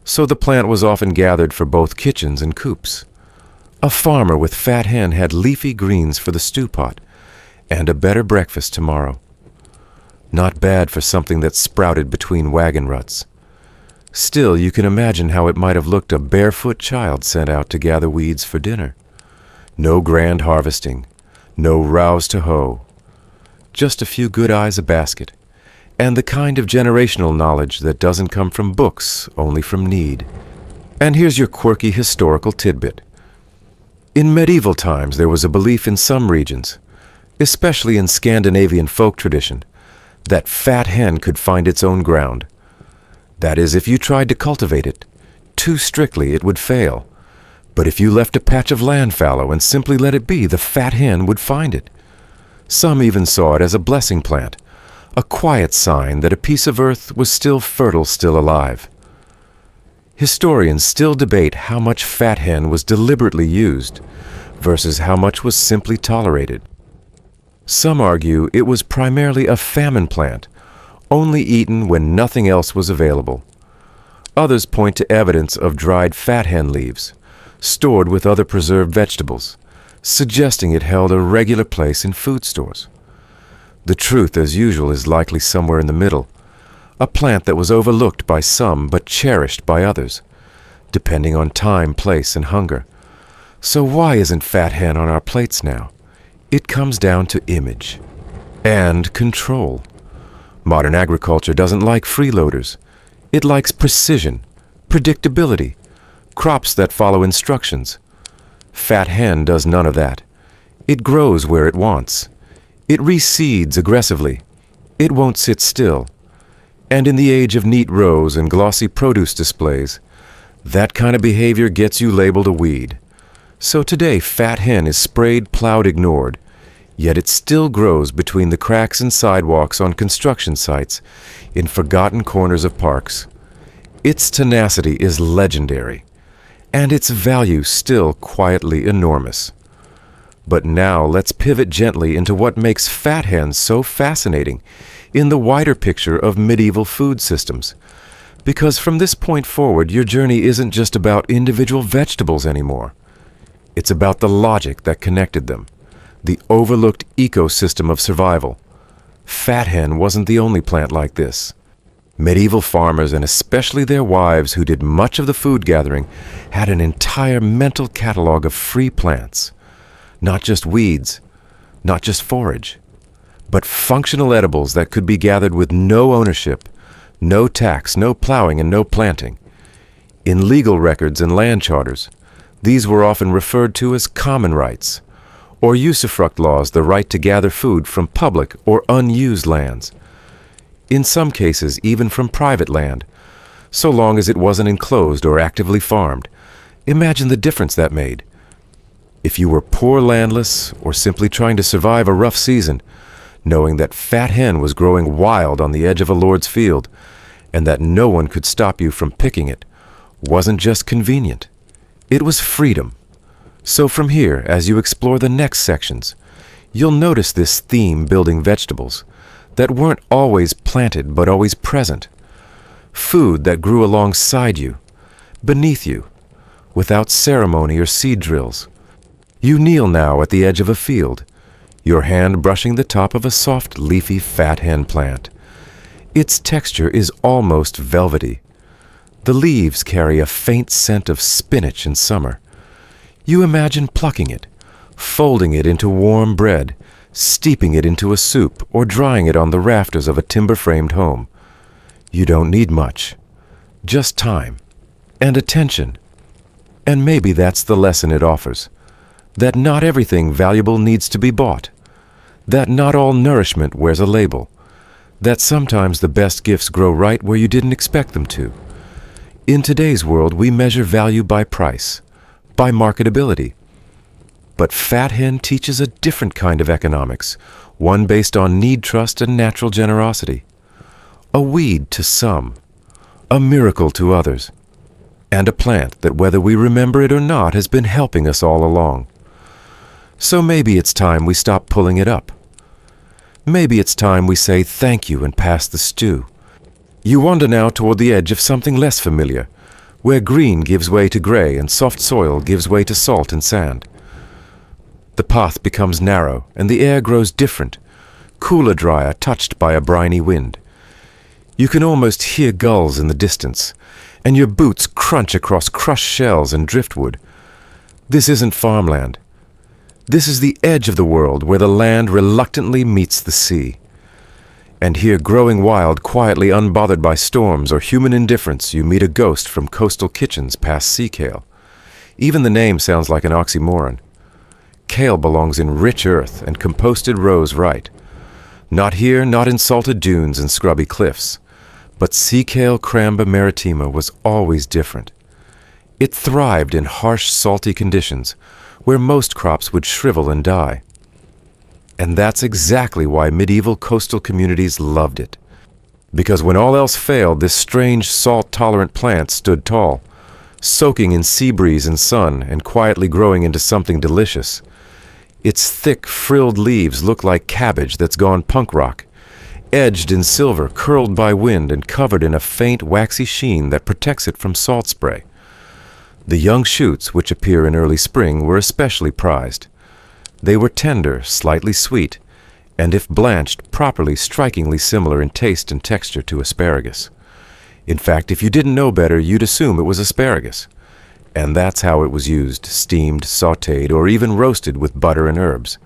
So the plant was often gathered for both kitchens and coops. A farmer with fat hen had leafy greens for the stew pot, and a better breakfast tomorrow. Not bad for something that sprouted between wagon ruts. Still, you can imagine how it might have looked a barefoot child sent out to gather weeds for dinner. No grand harvesting, no rows to hoe. Just a few good eyes a basket, and the kind of generational knowledge that doesn't come from books, only from need. And here's your quirky historical tidbit. In medieval times, there was a belief in some regions, especially in Scandinavian folk tradition, that fat hen could find its own ground. That is, if you tried to cultivate it too strictly, it would fail. But if you left a patch of land fallow and simply let it be, the fat hen would find it. Some even saw it as a blessing plant, a quiet sign that a piece of earth was still fertile, still alive. Historians still debate how much fat hen was deliberately used versus how much was simply tolerated. Some argue it was primarily a famine plant, only eaten when nothing else was available. Others point to evidence of dried fat hen leaves, stored with other preserved vegetables, suggesting it held a regular place in food stores. The truth, as usual, is likely somewhere in the middle, a plant that was overlooked by some but cherished by others, depending on time, place, and hunger. So why isn't fat hen on our plates now? It comes down to image and control. Modern agriculture doesn't like freeloaders. It likes precision, predictability, crops that follow instructions. Fat hen does none of that. It grows where it wants. It reseeds aggressively. It won't sit still. And in the age of neat rows and glossy produce displays, that kind of behavior gets you labeled a weed. So today, fat hen is sprayed, plowed, ignored, yet it still grows between the cracks and sidewalks on construction sites, in forgotten corners of parks. Its tenacity is legendary, and its value still quietly enormous. But now let's pivot gently into what makes fat hens so fascinating in the wider picture of medieval food systems. Because from this point forward, your journey isn't just about individual vegetables anymore. It's about the logic that connected them, the overlooked ecosystem of survival. Fat hen wasn't the only plant like this. Medieval farmers, and especially their wives who did much of the food gathering, had an entire mental catalog of free plants. Not just weeds, not just forage, but functional edibles that could be gathered with no ownership, no tax, no plowing, and no planting. In legal records and land charters, these were often referred to as common rights, or usufruct laws, the right to gather food from public or unused lands. In some cases, even from private land, so long as it wasn't enclosed or actively farmed. Imagine the difference that made. If you were poor landless or simply trying to survive a rough season, knowing that fat hen was growing wild on the edge of a lord's field, and that no one could stop you from picking it, wasn't just convenient. It was freedom. So from here, as you explore the next sections, you'll notice this theme building vegetables that weren't always planted but always present. Food that grew alongside you, beneath you, without ceremony or seed drills. You kneel now at the edge of a field, your hand brushing the top of a soft, leafy fat hen plant. Its texture is almost velvety. The leaves carry a faint scent of spinach in summer. You imagine plucking it, folding it into warm bread, steeping it into a soup, or drying it on the rafters of a timber-framed home. You don't need much, just time and attention. And maybe that's the lesson it offers, that not everything valuable needs to be bought, that not all nourishment wears a label, that sometimes the best gifts grow right where you didn't expect them to. In today's world, we measure value by price, by marketability. But fat hen teaches a different kind of economics, one based on need trust and natural generosity. A weed to some, a miracle to others, and a plant that, whether we remember it or not, has been helping us all along. So maybe it's time we stop pulling it up. Maybe it's time we say thank you and pass the stew. You wander now toward the edge of something less familiar, where green gives way to gray and soft soil gives way to salt and sand. The path becomes narrow and the air grows different, cooler, drier, touched by a briny wind. You can almost hear gulls in the distance, and your boots crunch across crushed shells and driftwood. This isn't farmland. This is the edge of the world where the land reluctantly meets the sea. And here, growing wild, quietly unbothered by storms or human indifference, you meet a ghost from coastal kitchens past sea kale. Even the name sounds like an oxymoron. Kale belongs in rich earth and composted rows right. Not here, not in salted dunes and scrubby cliffs. But sea kale cramba maritima was always different. It thrived in harsh, salty conditions, where most crops would shrivel and die. And that's exactly why medieval coastal communities loved it. Because when all else failed, this strange, salt-tolerant plant stood tall, soaking in sea breeze and sun and quietly growing into something delicious. Its thick, frilled leaves look like cabbage that's gone punk rock, edged in silver, curled by wind, and covered in a faint, waxy sheen that protects it from salt spray. The young shoots, which appear in early spring, were especially prized. They were tender, slightly sweet, and if blanched properly, strikingly similar in taste and texture to asparagus. In fact, if you didn't know better, you'd assume it was asparagus. And that's how it was used, steamed, sautéed, or even roasted with butter and herbs.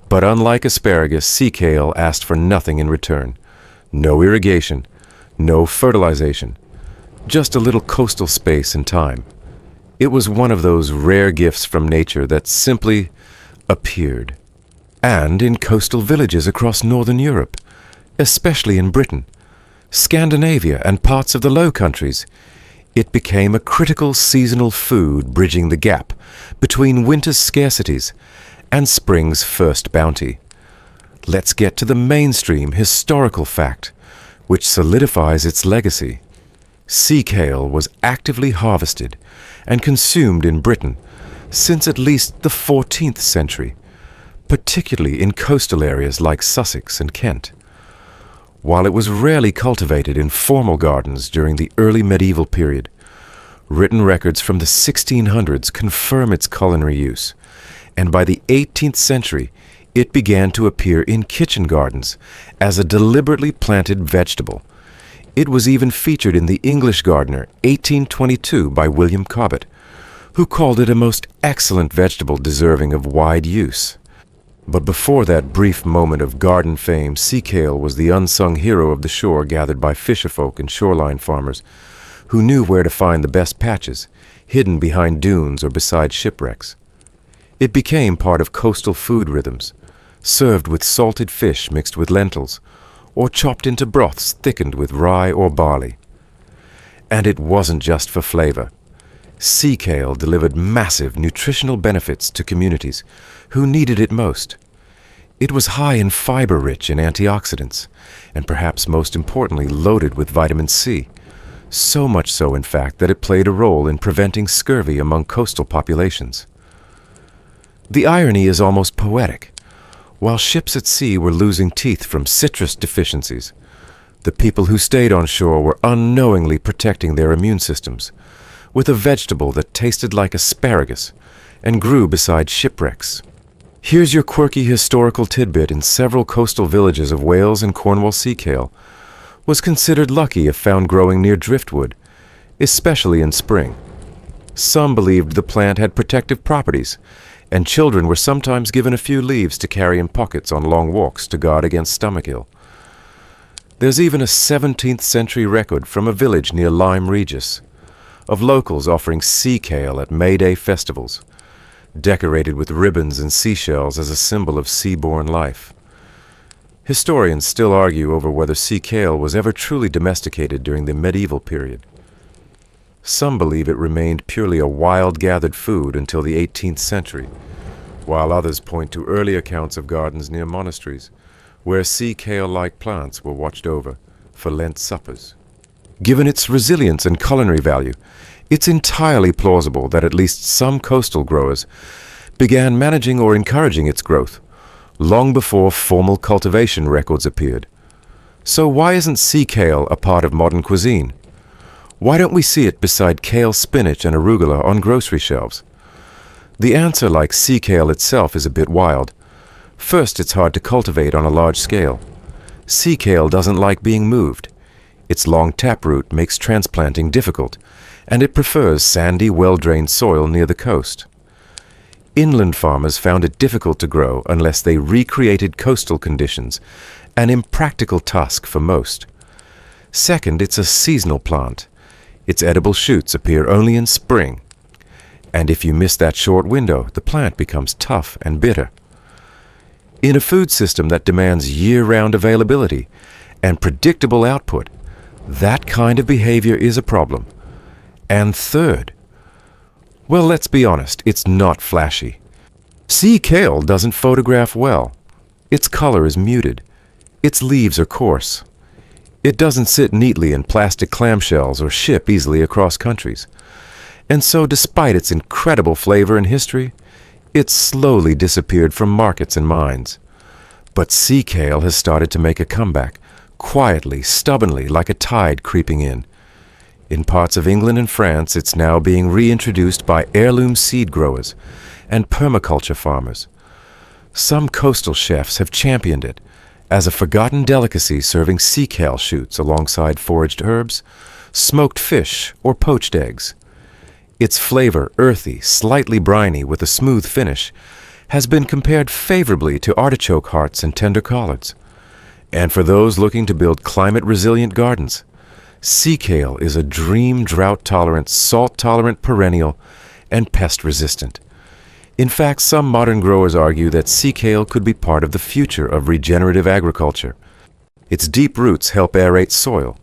But unlike asparagus, sea kale asked for nothing in return. No irrigation, no fertilization, just a little coastal space and time. It was one of those rare gifts from nature that simply appeared. And in coastal villages across northern Europe, especially in Britain, Scandinavia, and parts of the Low Countries, it became a critical seasonal food bridging the gap between winter's scarcities and spring's first bounty. Let's get to the mainstream historical fact, which solidifies its legacy. Sea kale was actively harvested and consumed in Britain since at least the 14th century, particularly in coastal areas like Sussex and Kent. While it was rarely cultivated in formal gardens during the early medieval period, written records from the 1600s confirm its culinary use, and by the 18th century, it began to appear in kitchen gardens as a deliberately planted vegetable. It was even featured in the English Gardener, 1822, by William Cobbett, who called it a most excellent vegetable deserving of wide use. But before that brief moment of garden fame, sea kale was the unsung hero of the shore gathered by fisherfolk and shoreline farmers who knew where to find the best patches, hidden behind dunes or beside shipwrecks. It became part of coastal food rhythms, served with salted fish mixed with lentils, or chopped into broths thickened with rye or barley. And it wasn't just for flavor. Sea kale delivered massive nutritional benefits to communities who needed it most. It was high in fiber-rich and antioxidants, and perhaps most importantly loaded with vitamin C. So much so, in fact, that it played a role in preventing scurvy among coastal populations. The irony is almost poetic. While ships at sea were losing teeth from citrus deficiencies, the people who stayed on shore were unknowingly protecting their immune systems with a vegetable that tasted like asparagus and grew beside shipwrecks. Here's your quirky historical tidbit: in several coastal villages of Wales and Cornwall, sea kale was considered lucky if found growing near driftwood, especially in spring. Some believed the plant had protective properties, and children were sometimes given a few leaves to carry in pockets on long walks to guard against stomachill. There's even a 17th century record from a village near Lyme Regis of locals offering sea kale at May Day festivals, decorated with ribbons and seashells as a symbol of sea-born life. Historians still argue over whether sea kale was ever truly domesticated during the medieval period. Some believe it remained purely a wild-gathered food until the 18th century, while others point to early accounts of gardens near monasteries, where sea kale-like plants were watched over for Lent suppers. Given its resilience and culinary value, it's entirely plausible that at least some coastal growers began managing or encouraging its growth long before formal cultivation records appeared. So why isn't sea kale a part of modern cuisine? Why don't we see it beside kale, spinach, and arugula on grocery shelves? The answer, like sea kale itself, is a bit wild. First, it's hard to cultivate on a large scale. Sea kale doesn't like being moved. Its long taproot makes transplanting difficult, and it prefers sandy, well-drained soil near the coast. Inland farmers found it difficult to grow unless they recreated coastal conditions, an impractical task for most. Second, it's a seasonal plant. Its edible shoots appear only in spring, and if you miss that short window, the plant becomes tough and bitter. In a food system that demands year-round availability and predictable output, that kind of behavior is a problem. And third, well, let's be honest, it's not flashy. Sea kale doesn't photograph well. Its color is muted. Its leaves are coarse. It doesn't sit neatly in plastic clamshells or ship easily across countries. And so, despite its incredible flavor and history, it's slowly disappeared from markets and minds. But sea kale has started to make a comeback, quietly, stubbornly, like a tide creeping in. In parts of England and France, it's now being reintroduced by heirloom seed growers and permaculture farmers. Some coastal chefs have championed it as a forgotten delicacy, serving sea kale shoots alongside foraged herbs, smoked fish, or poached eggs. Its flavor, earthy, slightly briny with a smooth finish, has been compared favorably to artichoke hearts and tender collards. And for those looking to build climate-resilient gardens, sea kale is a dream drought-tolerant, salt-tolerant perennial, and pest-resistant. In fact, some modern growers argue that sea kale could be part of the future of regenerative agriculture. Its deep roots help aerate soil,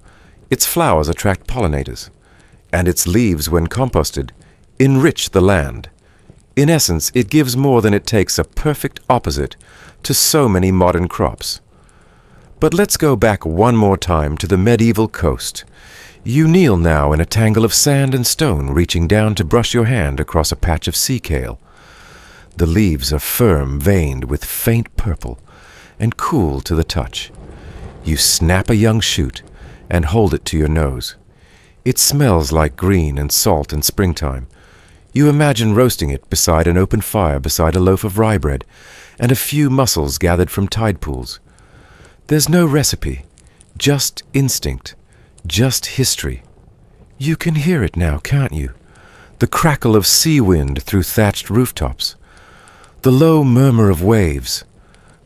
its flowers attract pollinators, and its leaves, when composted, enrich the land. In essence, it gives more than it takes, a perfect opposite to so many modern crops. But let's go back one more time to the medieval coast. You kneel now in a tangle of sand and stone, reaching down to brush your hand across a patch of sea kale. The leaves are firm, veined with faint purple, and cool to the touch. You snap a young shoot and hold it to your nose. It smells like green and salt in springtime. You imagine roasting it beside an open fire, beside a loaf of rye bread, and a few mussels gathered from tide pools. There's no recipe, just instinct, just history. You can hear it now, can't you? The crackle of sea wind through thatched rooftops, the low murmur of waves,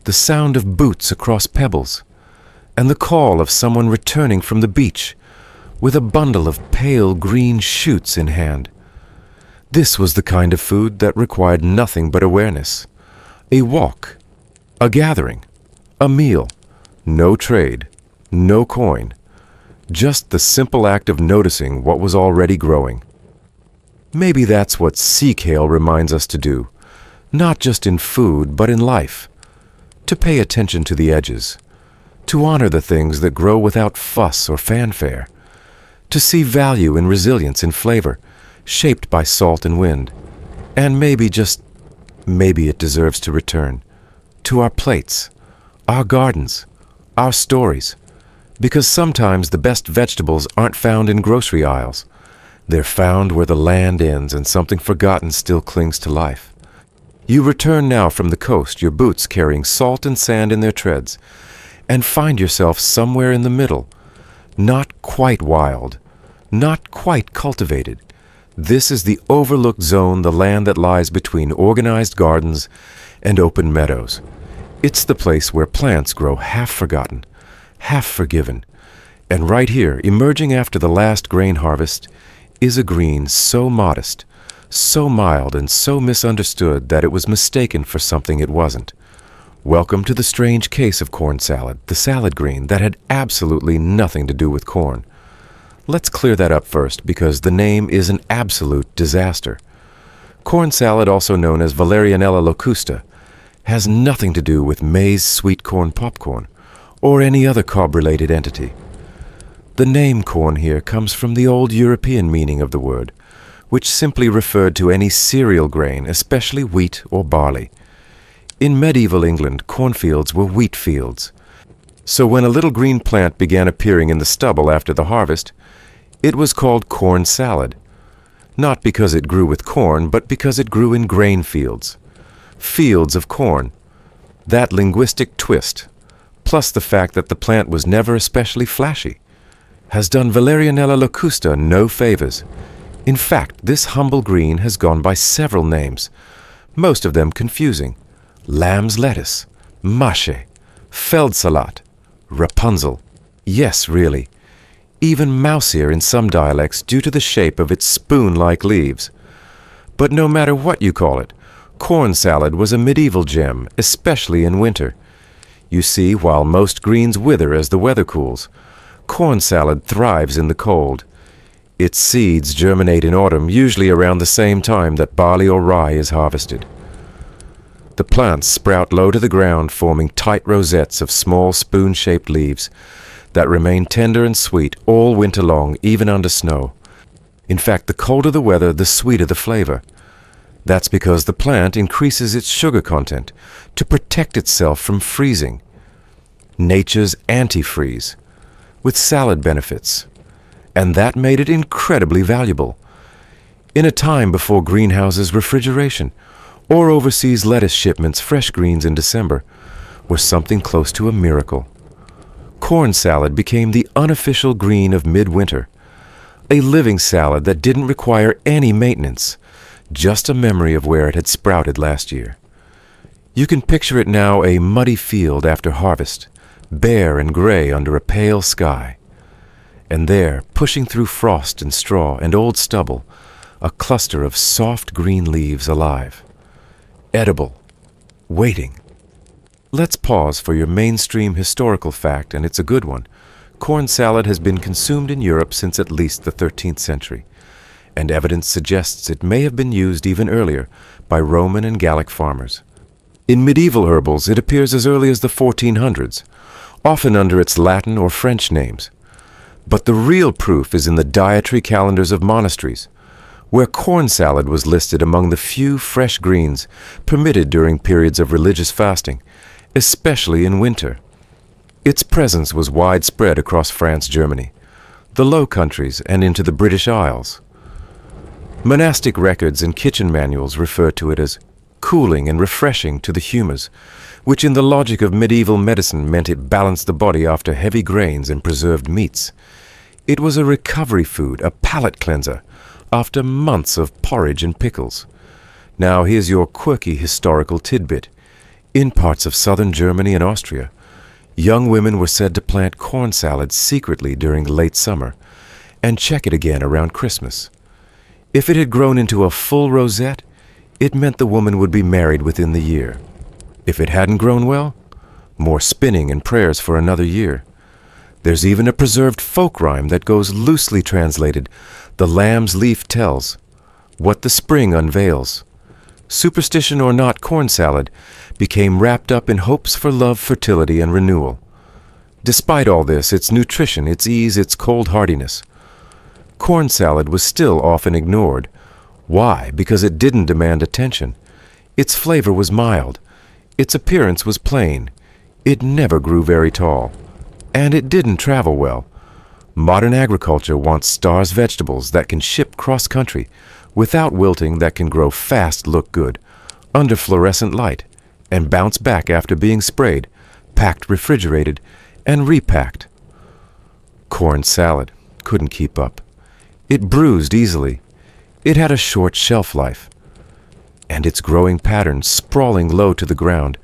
the sound of boots across pebbles, and the call of someone returning from the beach with a bundle of pale green shoots in hand. This was the kind of food that required nothing but awareness. A walk, a gathering, a meal, no trade, no coin, just the simple act of noticing what was already growing. Maybe that's what sea kale reminds us to do, not just in food, but in life. To pay attention to the edges, to honor the things that grow without fuss or fanfare, to see value in resilience in flavor, shaped by salt and wind. And maybe, just maybe, it deserves to return to our plates, our gardens, our stories, because sometimes the best vegetables aren't found in grocery aisles. They're found where the land ends and something forgotten still clings to life. You return now from the coast, your boots carrying salt and sand in their treads, and find yourself somewhere in the middle, not quite wild, not quite cultivated. This is the overlooked zone, the land that lies between organized gardens and open meadows. It's the place where plants grow half forgotten, half forgiven. And right here, emerging after the last grain harvest, is a green so modest, so mild, and so misunderstood that it was mistaken for something it wasn't. Welcome to the strange case of corn salad, the salad green that had absolutely nothing to do with corn. Let's clear that up first because the name is an absolute disaster. Corn salad, also known as Valerianella locusta, has nothing to do with maize sweet corn popcorn or any other carb-related entity. The name corn here comes from the old European meaning of the word, which simply referred to any cereal grain, especially wheat or barley. In medieval England, cornfields were wheat fields. So when a little green plant began appearing in the stubble after the harvest, it was called corn salad. Not because it grew with corn, but because it grew in grain fields. Fields of corn. That linguistic twist, plus the fact that the plant was never especially flashy, has done Valerianella locusta no favors. In fact, this humble green has gone by several names, most of them confusing. Lamb's lettuce, Masche, Feldsalat, Rapunzel. Yes, really. Even mouseier in some dialects due to the shape of its spoon-like leaves. But no matter what you call it, corn salad was a medieval gem, especially in winter. You see, while most greens wither as the weather cools, corn salad thrives in the cold. Its seeds germinate in autumn, usually around the same time that barley or rye is harvested. The plants sprout low to the ground, forming tight rosettes of small spoon-shaped leaves that remain tender and sweet all winter long, even under snow. In fact, the colder the weather, the sweeter the flavor. That's because the plant increases its sugar content to protect itself from freezing. Nature's antifreeze, with salad benefits. And that made it incredibly valuable. In a time before greenhouses, refrigeration, or overseas lettuce shipments, fresh greens in December were something close to a miracle. Corn salad became the unofficial green of midwinter, a living salad that didn't require any maintenance, just a memory of where it had sprouted last year. You can picture it now, a muddy field after harvest, bare and gray under a pale sky. And there, pushing through frost and straw and old stubble, a cluster of soft green leaves alive. Edible. Waiting. Let's pause for your mainstream historical fact, and it's a good one. Corn salad has been consumed in Europe since at least the 13th century, and evidence suggests it may have been used even earlier by Roman and Gallic farmers. In medieval herbals, it appears as early as the 1400s, often under its Latin or French names. But the real proof is in the dietary calendars of monasteries, where corn salad was listed among the few fresh greens permitted during periods of religious fasting, especially in winter. Its presence was widespread across France, Germany, the Low Countries, and into the British Isles. Monastic records and kitchen manuals refer to it as cooling and refreshing to the humors, which in the logic of medieval medicine meant it balanced the body after heavy grains and preserved meats. It was a recovery food, a palate cleanser, after months of porridge and pickles. Now here's your quirky historical tidbit. In parts of southern Germany and Austria, young women were said to plant corn salad secretly during late summer and check it again around Christmas. If it had grown into a full rosette, it meant the woman would be married within the year. If it hadn't grown well, more spinning and prayers for another year. There's even a preserved folk rhyme that goes loosely translated, "The lamb's leaf tells what the spring unveils." Superstition or not, corn salad became wrapped up in hopes for love, fertility, and renewal. Despite all this, its nutrition, its ease, its cold hardiness, corn salad was still often ignored. Why? Because it didn't demand attention. Its flavor was mild. Its appearance was plain. It never grew very tall. And it didn't travel well. Modern agriculture wants stars vegetables that can ship cross-country, without wilting, that can grow fast, look good, under fluorescent light, and bounce back after being sprayed, packed, refrigerated, and repacked. Corn salad couldn't keep up. It bruised easily. It had a short shelf life. And its growing pattern, sprawling low to the ground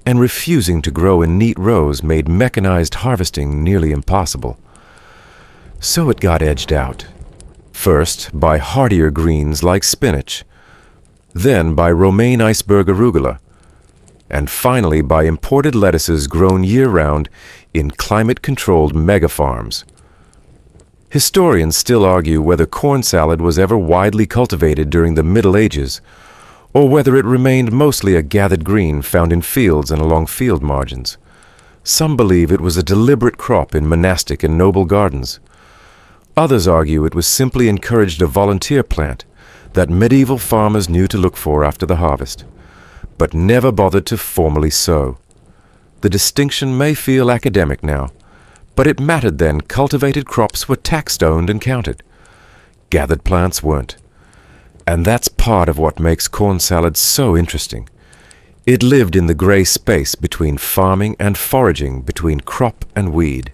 and refusing to grow in neat rows, made mechanized harvesting nearly impossible. So it got edged out. First by hardier greens like spinach, then by romaine iceberg arugula, and finally by imported lettuces grown year-round in climate-controlled mega-farms. Historians still argue whether corn salad was ever widely cultivated during the Middle Ages, or whether it remained mostly a gathered green found in fields and along field margins. Some believe it was a deliberate crop in monastic and noble gardens. Others argue it was simply encouraged a volunteer plant that medieval farmers knew to look for after the harvest, but never bothered to formally sow. The distinction may feel academic now, but it mattered then. Cultivated crops were tax-owned and counted. Gathered plants weren't. And that's part of what makes corn salad so interesting. It lived in the gray space between farming and foraging, between crop and weed.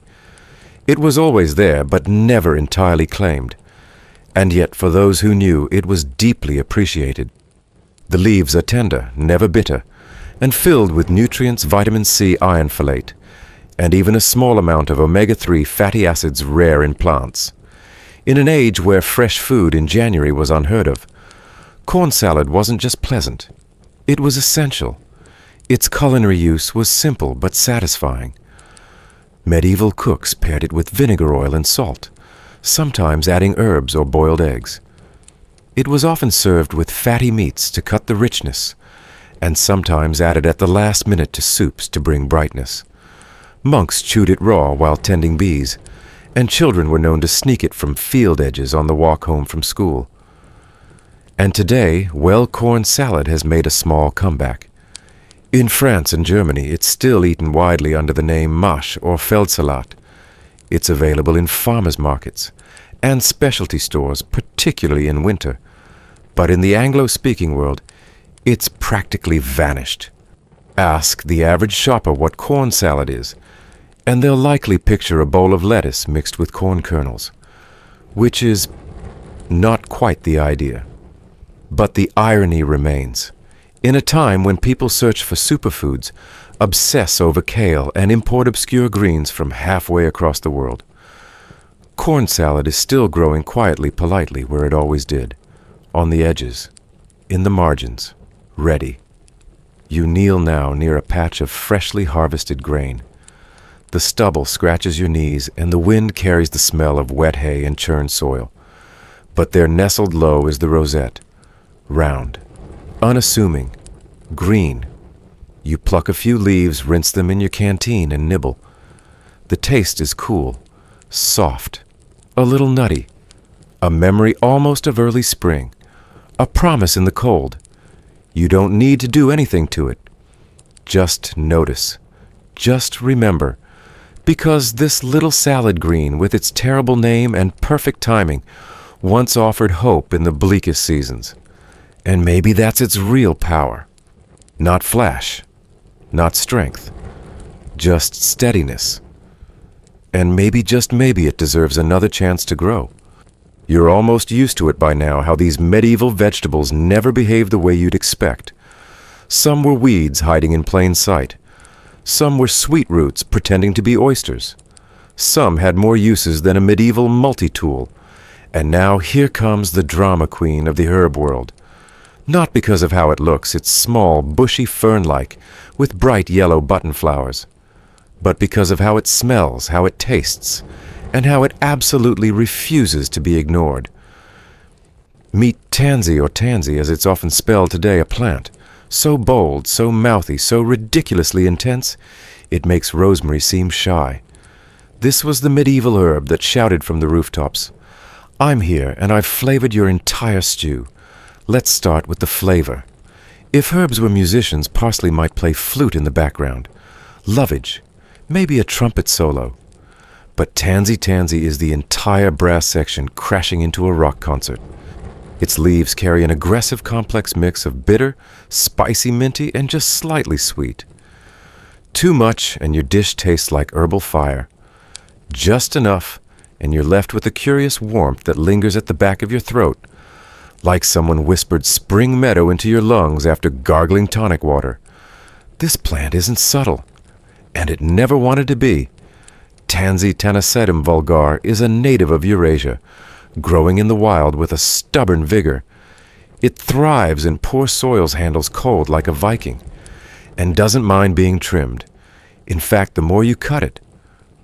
It was always there, but never entirely claimed. And yet, for those who knew, it was deeply appreciated. The leaves are tender, never bitter, and filled with nutrients, vitamin C, iron folate, and even a small amount of omega-3 fatty acids rare in plants. In an age where fresh food in January was unheard of, corn salad wasn't just pleasant. It was essential. Its culinary use was simple but satisfying. Medieval cooks paired it with vinegar oil and salt, sometimes adding herbs or boiled eggs. It was often served with fatty meats to cut the richness, and sometimes added at the last minute to soups to bring brightness. Monks chewed it raw while tending bees, and children were known to sneak it from field edges on the walk home from school. And today, well-corn salad has made a small comeback. In France and Germany, it's still eaten widely under the name mâche or Feldsalat. It's available in farmers' markets and specialty stores, particularly in winter. But in the Anglo-speaking world, it's practically vanished. Ask the average shopper what corn salad is, and they'll likely picture a bowl of lettuce mixed with corn kernels, which is not quite the idea. But the irony remains. In a time when people search for superfoods, obsess over kale, and import obscure greens from halfway across the world, corn salad is still growing quietly, politely where it always did, on the edges, in the margins, ready. You kneel now near a patch of freshly harvested grain. The stubble scratches your knees, and the wind carries the smell of wet hay and churned soil. But there nestled low is the rosette, round, unassuming, green. You pluck a few leaves, rinse them in your canteen, and nibble. The taste is cool, soft, a little nutty, a memory almost of early spring, a promise in the cold. You don't need to do anything to it. Just notice. Just remember. Because this little salad green, with its terrible name and perfect timing, once offered hope in the bleakest seasons. And maybe that's its real power. Not flash, not strength, just steadiness. And maybe, just maybe, it deserves another chance to grow. You're almost used to it by now, how these medieval vegetables never behaved the way you'd expect. Some were weeds hiding in plain sight. Some were sweet roots pretending to be oysters. Some had more uses than a medieval multi-tool. And now here comes the drama queen of the herb world. Not because of how it looks, it's small, bushy fern-like, with bright yellow button flowers, but because of how it smells, how it tastes, and how it absolutely refuses to be ignored. Meet tansy, or tansy as it's often spelled today, a plant, so bold, so mouthy, so ridiculously intense, it makes rosemary seem shy. This was the medieval herb that shouted from the rooftops, "I'm here, and I've flavored your entire stew." Let's start with the flavor. If herbs were musicians, parsley might play flute in the background. Lovage, maybe a trumpet solo. But tansy is the entire brass section crashing into a rock concert. Its leaves carry an aggressive, complex mix of bitter, spicy, minty, and just slightly sweet. Too much, and your dish tastes like herbal fire. Just enough, and you're left with a curious warmth that lingers at the back of your throat, like someone whispered spring meadow into your lungs after gargling tonic water. This plant isn't subtle, and it never wanted to be. Tansy tanacetum vulgar is a native of Eurasia, growing in the wild with a stubborn vigor. It thrives in poor soils, handles cold like a Viking, and doesn't mind being trimmed. In fact, the more you cut it,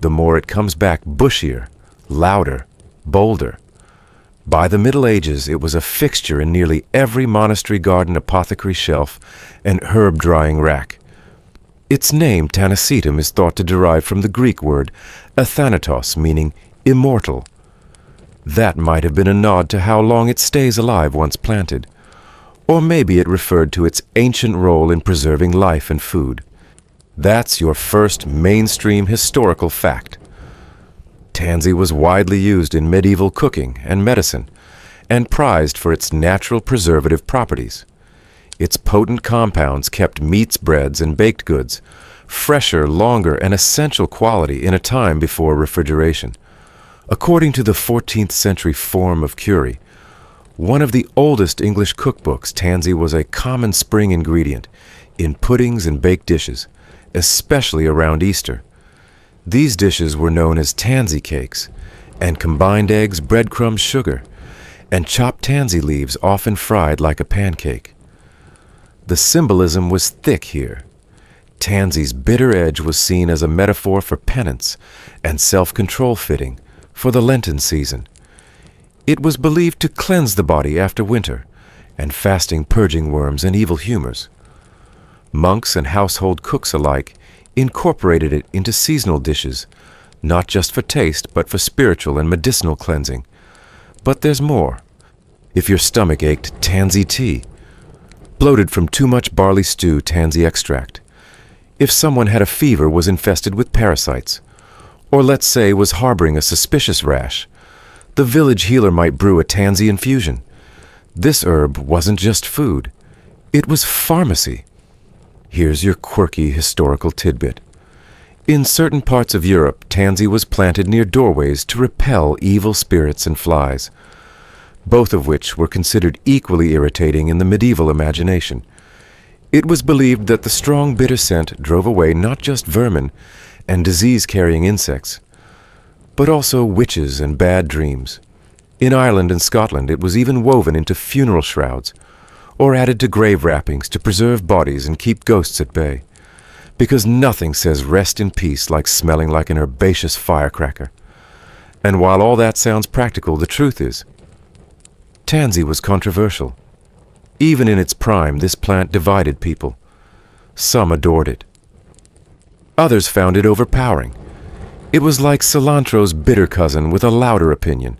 the more it comes back bushier, louder, bolder. By the Middle Ages, it was a fixture in nearly every monastery garden apothecary shelf and herb drying rack. Its name, Tanacetum, is thought to derive from the Greek word athanatos, meaning immortal. That might have been a nod to how long it stays alive once planted. Or maybe it referred to its ancient role in preserving life and food. That's your first mainstream historical fact. Tansy was widely used in medieval cooking and medicine, and prized for its natural preservative properties. Its potent compounds kept meats, breads, and baked goods fresher, longer, and essential quality in a time before refrigeration. According to the 14th century form of curry, one of the oldest English cookbooks, tansy was a common spring ingredient in puddings and baked dishes, especially around Easter. These dishes were known as tansy cakes, and combined eggs, breadcrumbs, sugar, and chopped tansy leaves often fried like a pancake. The symbolism was thick here. Tansy's bitter edge was seen as a metaphor for penance and self-control fitting for the Lenten season. It was believed to cleanse the body after winter, and fasting purging worms and evil humors. Monks and household cooks alike incorporated it into seasonal dishes, not just for taste, but for spiritual and medicinal cleansing. But there's more. If your stomach ached, tansy tea. Bloated from too much barley stew, tansy extract. If someone had a fever, was infested with parasites, or let's say was harboring a suspicious rash, the village healer might brew a tansy infusion. This herb wasn't just food. It was pharmacy. Here's your quirky historical tidbit. In certain parts of Europe, tansy was planted near doorways to repel evil spirits and flies, both of which were considered equally irritating in the medieval imagination. It was believed that the strong bitter scent drove away not just vermin and disease-carrying insects, but also witches and bad dreams. In Ireland and Scotland, it was even woven into funeral shrouds, or added to grave wrappings to preserve bodies and keep ghosts at bay, because nothing says rest in peace like smelling like an herbaceous firecracker. And while all that sounds practical, the truth is, tansy was controversial. Even in its prime, this plant divided people. Some adored it. Others found it overpowering. It was like cilantro's bitter cousin with a louder opinion.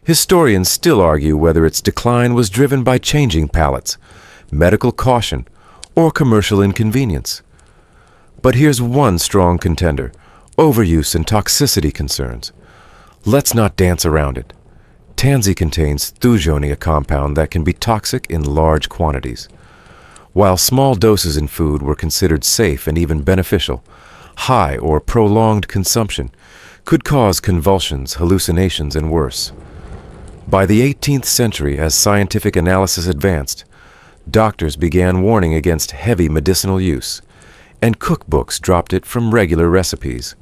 Historians still argue whether its decline was driven by changing palates, medical caution, or commercial inconvenience. But here's one strong contender: overuse and toxicity concerns. Let's not dance around it. Tansy contains thujoni, a compound that can be toxic in large quantities. While small doses in food were considered safe and even beneficial, high or prolonged consumption could cause convulsions, hallucinations, and worse. By the 18th century, as scientific analysis advanced, doctors began warning against heavy medicinal use, and cookbooks dropped it from regular recipes.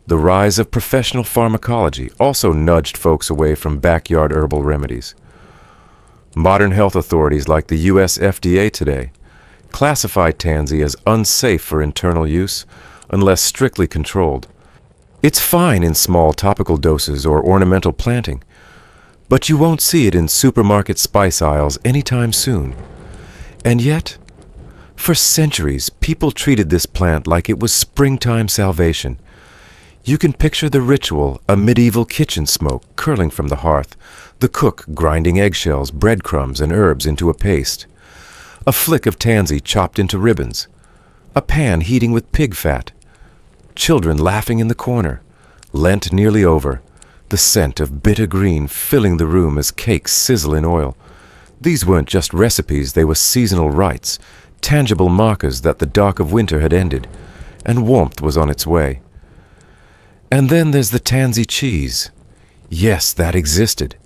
The rise of professional pharmacology also nudged folks away from backyard herbal remedies. Modern health authorities like the US FDA today classify tansy as unsafe for internal use unless strictly controlled. It's fine in small topical doses or ornamental planting, but you won't see it in supermarket spice aisles anytime soon. And yet, for centuries, people treated this plant like it was springtime salvation. You can picture the ritual: a medieval kitchen smoke curling from the hearth, the cook grinding eggshells, breadcrumbs, and herbs into a paste, a flick of tansy chopped into ribbons, a pan heating with pig fat, children laughing in the corner, Lent nearly over, the scent of bitter green filling the room as cakes sizzle in oil. These weren't just recipes, they were seasonal rites, tangible markers that the dark of winter had ended, and warmth was on its way. And then there's the tansy cheese. Yes, that existed.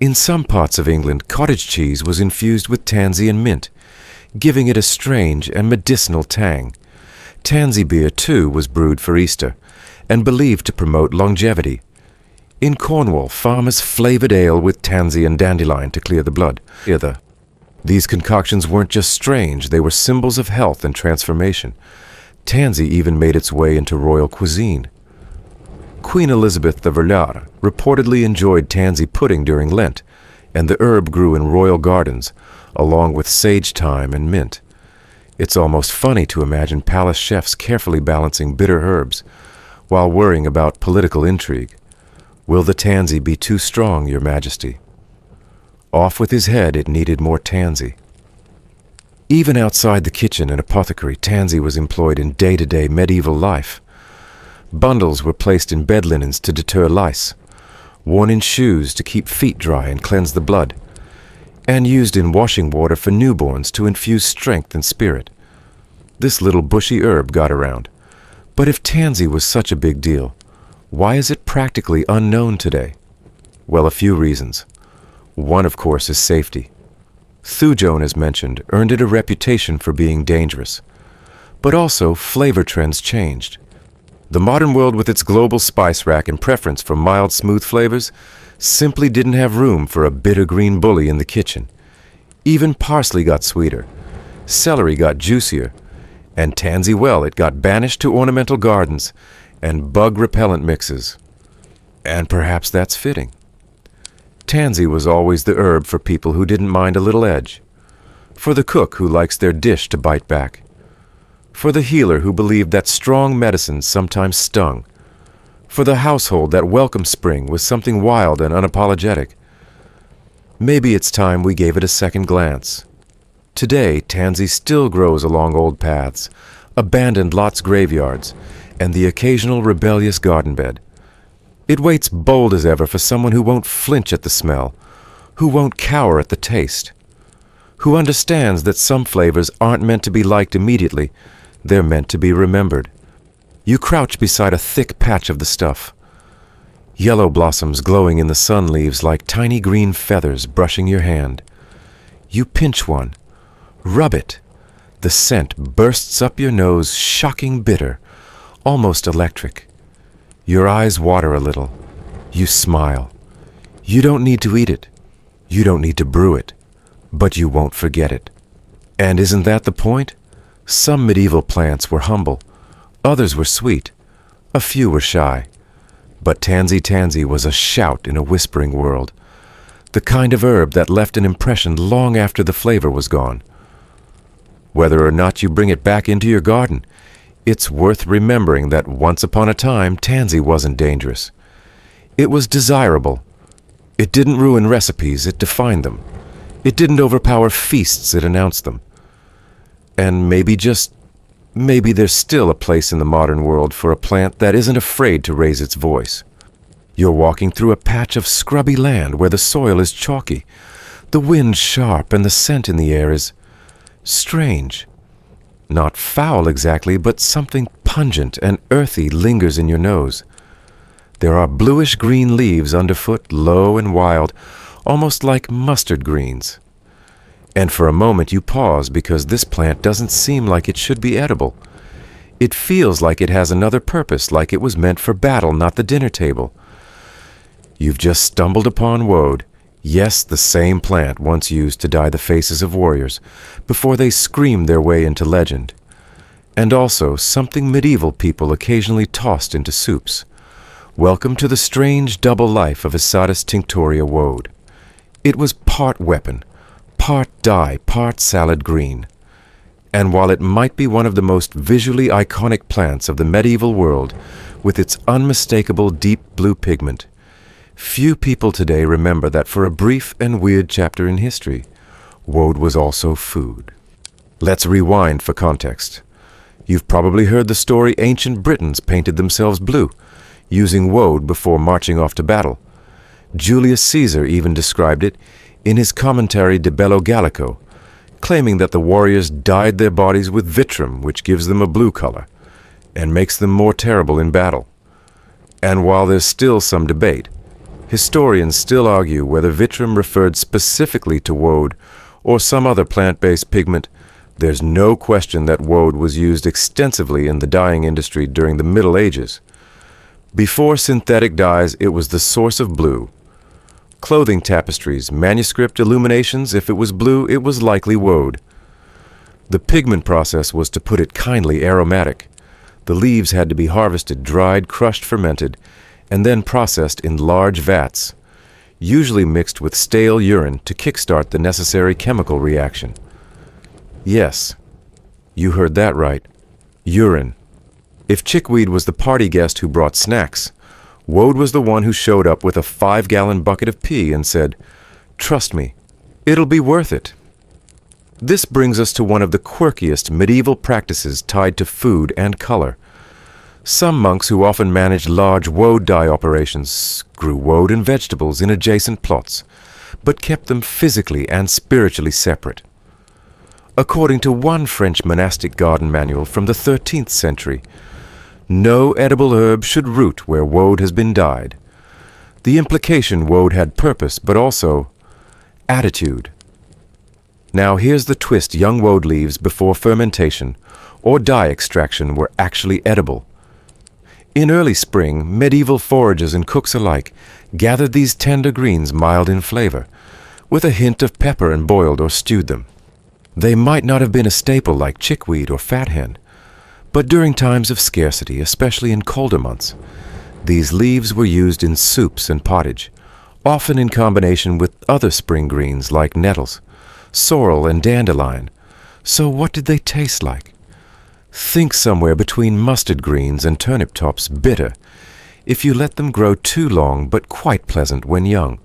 In some parts of England, cottage cheese was infused with tansy and mint, giving it a strange and medicinal tang. Tansy beer, too, was brewed for Easter, and believed to promote longevity. In Cornwall, farmers flavored ale with tansy and dandelion to clear the blood. These concoctions weren't just strange, they were symbols of health and transformation. Tansy even made its way into royal cuisine. Queen Elizabeth of Valois reportedly enjoyed tansy pudding during Lent, and the herb grew in royal gardens, along with sage thyme and mint. It's almost funny to imagine palace chefs carefully balancing bitter herbs while worrying about political intrigue. Will the tansy be too strong, Your Majesty? Off with his head, it needed more tansy. Even outside the kitchen and apothecary, tansy was employed in day-to-day medieval life. Bundles were placed in bed linens to deter lice, worn in shoes to keep feet dry and cleanse the blood, and used in washing water for newborns to infuse strength and spirit. This little bushy herb got around. But if tansy was such a big deal, why is it practically unknown today? Well, a few reasons. One, of course, is safety. Thujon, as mentioned, earned it a reputation for being dangerous. But also, flavor trends changed. The modern world, with its global spice rack and preference for mild, smooth flavors, simply didn't have room for a bitter green bully in the kitchen. Even parsley got sweeter, celery got juicier, and tansy, well, it got banished to ornamental gardens and bug-repellent mixes. And perhaps that's fitting. Tansy was always the herb for people who didn't mind a little edge, for the cook who likes their dish to bite back, for the healer who believed that strong medicines sometimes stung, for the household that welcomed spring with something wild and unapologetic. Maybe it's time we gave it a second glance. Today, tansy still grows along old paths, abandoned lots' graveyards, and the occasional rebellious garden bed. It waits bold as ever for someone who won't flinch at the smell, who won't cower at the taste, who understands that some flavors aren't meant to be liked immediately, they're meant to be remembered. You crouch beside a thick patch of the stuff. Yellow blossoms glowing in the sun leaves like tiny green feathers brushing your hand. You pinch one, rub it. The scent bursts up your nose, shocking bitter, almost electric. Your eyes water a little. You smile. You don't need to eat it. You don't need to brew it. But you won't forget it. And isn't that the point? Some medieval plants were humble. Others were sweet. A few were shy. But tansy was a shout in a whispering world. The kind of herb that left an impression long after the flavor was gone. Whether or not you bring it back into your garden, it's worth remembering that once upon a time, tansy wasn't dangerous. It was desirable. It didn't ruin recipes, it defined them. It didn't overpower feasts, it announced them. And maybe there's still a place in the modern world for a plant that isn't afraid to raise its voice. You're walking through a patch of scrubby land where the soil is chalky, the wind sharp, and the scent in the air is strange. Not foul exactly, but something pungent and earthy lingers in your nose. There are bluish-green leaves underfoot, low and wild, almost like mustard greens. And for a moment you pause because this plant doesn't seem like it should be edible. It feels like it has another purpose, like it was meant for battle, not the dinner table. You've just stumbled upon woad. Yes, the same plant once used to dye the faces of warriors before they screamed their way into legend. And also something medieval people occasionally tossed into soups. Welcome to the strange double life of Isatis tinctoria woad. It was part weapon, part dye, part salad green. And while it might be one of the most visually iconic plants of the medieval world, with its unmistakable deep blue pigment, few people today remember that for a brief and weird chapter in history, woad was also food. Let's rewind for context. You've probably heard the story ancient Britons painted themselves blue, using woad before marching off to battle. Julius Caesar even described it in his commentary De Bello Gallico, claiming that the warriors dyed their bodies with vitrum, which gives them a blue color, and makes them more terrible in battle. And while there's still some debate, historians still argue whether vitrum referred specifically to woad or some other plant-based pigment. There's no question that woad was used extensively in the dyeing industry during the Middle Ages. Before synthetic dyes, it was the source of blue. Clothing tapestries, manuscript illuminations, if it was blue, it was likely woad. The pigment process was, to put it kindly, aromatic. The leaves had to be harvested, dried, crushed, fermented, and then processed in large vats, usually mixed with stale urine to kickstart the necessary chemical reaction. Yes, you heard that right. Urine. If chickweed was the party guest who brought snacks, woad was the one who showed up with a 5-gallon bucket of pee and said, "Trust me, it'll be worth it." This brings us to one of the quirkiest medieval practices tied to food and color. Some monks who often managed large woad dye operations grew woad and vegetables in adjacent plots, but kept them physically and spiritually separate. According to one French monastic garden manual from the 13th century, no edible herb should root where woad has been dyed. The implication woad had purpose, but also attitude. Now here's the twist: young woad leaves before fermentation or dye extraction were actually edible. In early spring, medieval foragers and cooks alike gathered these tender greens mild in flavor, with a hint of pepper, and boiled or stewed them. They might not have been a staple like chickweed or fat hen, but during times of scarcity, especially in colder months, these leaves were used in soups and pottage, often in combination with other spring greens like nettles, sorrel, and dandelion. So what did they taste like? Think somewhere between mustard greens and turnip tops, bitter if you let them grow too long, but quite pleasant when young.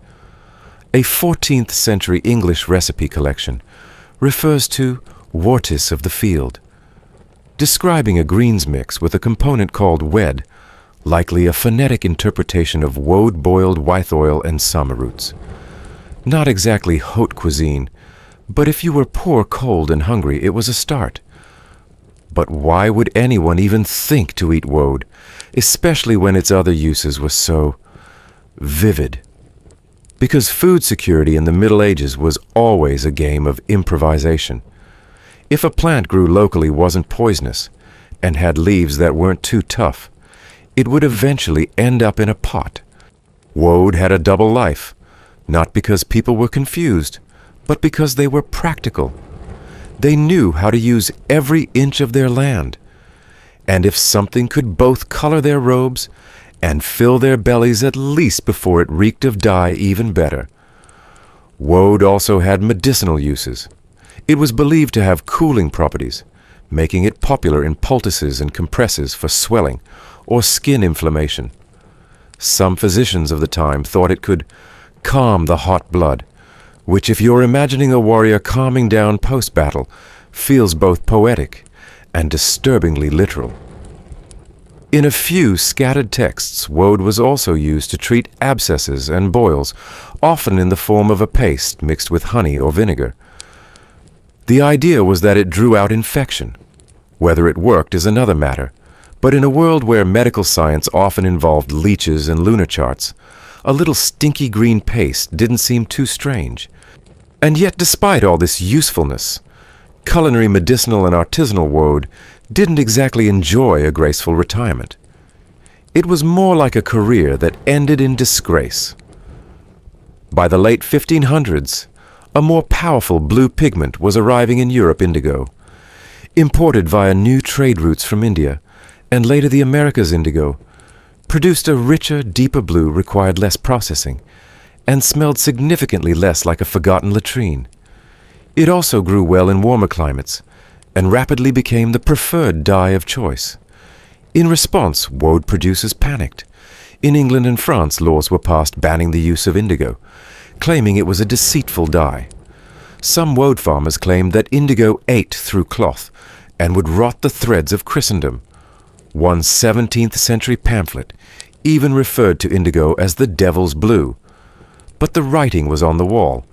A 14th century English recipe collection refers to wortis of the field, describing a greens mix with a component called wed, likely a phonetic interpretation of woad boiled wythe oil and summer roots. Not exactly haute cuisine, but if you were poor, cold, and hungry, it was a start. But why would anyone even think to eat woad, especially when its other uses were so vivid? Because food security in the Middle Ages was always a game of improvisation. If a plant grew locally wasn't poisonous and had leaves that weren't too tough, it would eventually end up in a pot. Woad had a double life, not because people were confused, but because they were practical. They knew how to use every inch of their land. And if something could both color their robes and fill their bellies at least before it reeked of dye, even better. Woad also had medicinal uses. It was believed to have cooling properties, making it popular in poultices and compresses for swelling or skin inflammation. Some physicians of the time thought it could calm the hot blood, which, if you're imagining a warrior calming down post-battle, feels both poetic and disturbingly literal. In a few scattered texts, woad was also used to treat abscesses and boils, often in the form of a paste mixed with honey or vinegar. The idea was that it drew out infection. Whether it worked is another matter, but in a world where medical science often involved leeches and lunar charts, a little stinky green paste didn't seem too strange. And yet, despite all this usefulness, culinary, medicinal, and artisanal woad didn't exactly enjoy a graceful retirement. It was more like a career that ended in disgrace. By the late 1500s, a more powerful blue pigment was arriving in Europe: indigo. Imported via new trade routes from India, and later the Americas, indigo produced a richer, deeper blue, required less processing, and smelled significantly less like a forgotten latrine. It also grew well in warmer climates, and rapidly became the preferred dye of choice. In response, woad producers panicked. In England and France, laws were passed banning the use of indigo, claiming it was a deceitful dye. Some woad farmers claimed that indigo ate through cloth and would rot the threads of Christendom. One 17th century pamphlet even referred to indigo as the devil's blue. But the writing was on the wall,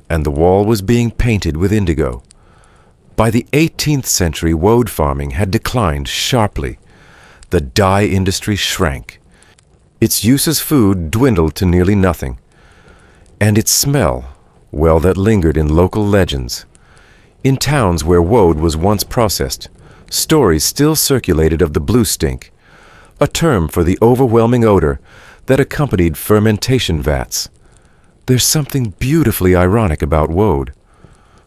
and the wall was being painted with indigo. By the 18th century, woad farming had declined sharply. The dye industry shrank. Its use as food dwindled to nearly nothing. And its smell, well, that lingered in local legends. In towns where woad was once processed, stories still circulated of the blue stink, a term for the overwhelming odor that accompanied fermentation vats. There's something beautifully ironic about woad.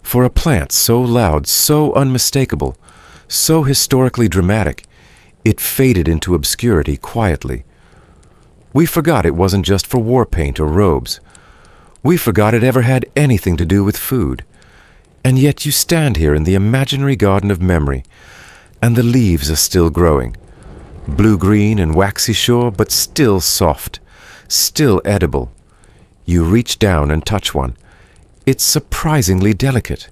For a plant so loud, so unmistakable, so historically dramatic, it faded into obscurity quietly. We forgot it wasn't just for war paint or robes. We forgot it ever had anything to do with food. And yet you stand here in the imaginary garden of memory, and the leaves are still growing. Blue-green and waxy sure, but still soft, still edible. You reach down and touch one. It's surprisingly delicate.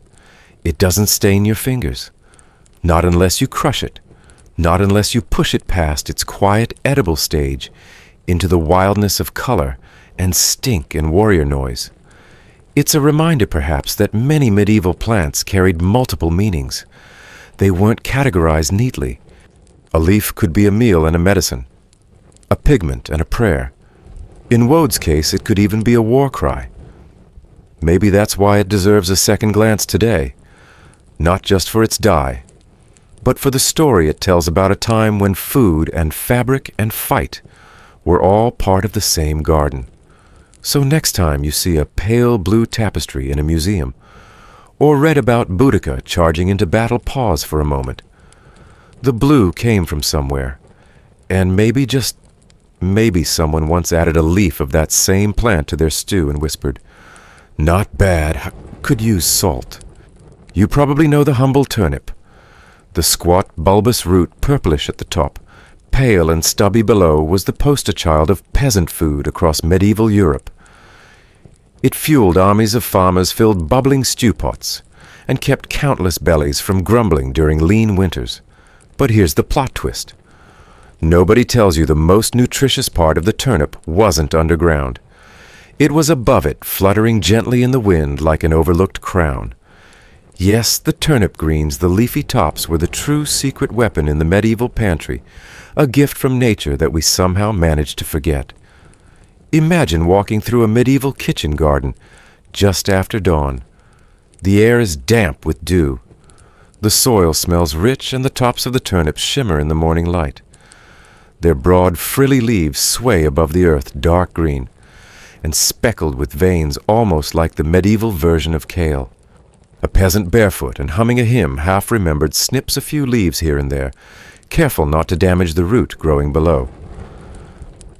It doesn't stain your fingers. Not unless you crush it. Not unless you push it past its quiet, edible stage into the wildness of color and stink and warrior noise. It's a reminder, perhaps, that many medieval plants carried multiple meanings. They weren't categorized neatly. A leaf could be a meal and a medicine, a pigment and a prayer. In Wode's case, it could even be a war cry. Maybe that's why it deserves a second glance today, not just for its dye, but for the story it tells about a time when food and fabric and fight were all part of the same garden. So next time you see a pale blue tapestry in a museum, or read about Boudica charging into battle, pause for a moment. The blue came from somewhere, and maybe, just maybe, someone once added a leaf of that same plant to their stew and whispered, "Not bad, could use salt." You probably know the humble turnip, the squat, bulbous root, purplish at the top, pale and stubby below, was the poster child of peasant food across medieval Europe. It fueled armies of farmers, filled bubbling stew pots, and kept countless bellies from grumbling during lean winters. But here's the plot twist. Nobody tells you the most nutritious part of the turnip wasn't underground. It was above it, fluttering gently in the wind like an overlooked crown. Yes, the turnip greens, the leafy tops, were the true secret weapon in the medieval pantry, a gift from nature that we somehow managed to forget. Imagine walking through a medieval kitchen garden just after dawn. The air is damp with dew. The soil smells rich, and the tops of the turnips shimmer in the morning light. Their broad, frilly leaves sway above the earth, dark green, and speckled with veins almost like the medieval version of kale. A peasant barefoot and humming a hymn, half-remembered, snips a few leaves here and there, careful not to damage the root growing below.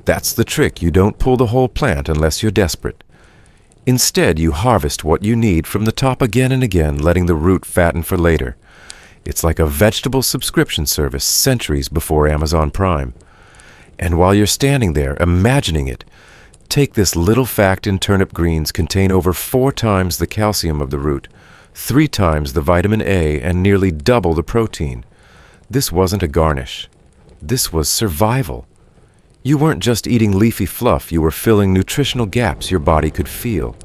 That's the trick. You don't pull the whole plant unless you're desperate. Instead, you harvest what you need from the top again and again, letting the root fatten for later. It's like a vegetable subscription service centuries before Amazon Prime. And while you're standing there, imagining it, take this little fact: in turnip greens contain over 4 times the calcium of the root, 3 times the vitamin A, and nearly double the protein. This wasn't a garnish. This was survival. You weren't just eating leafy fluff, you were filling nutritional gaps your body could feel.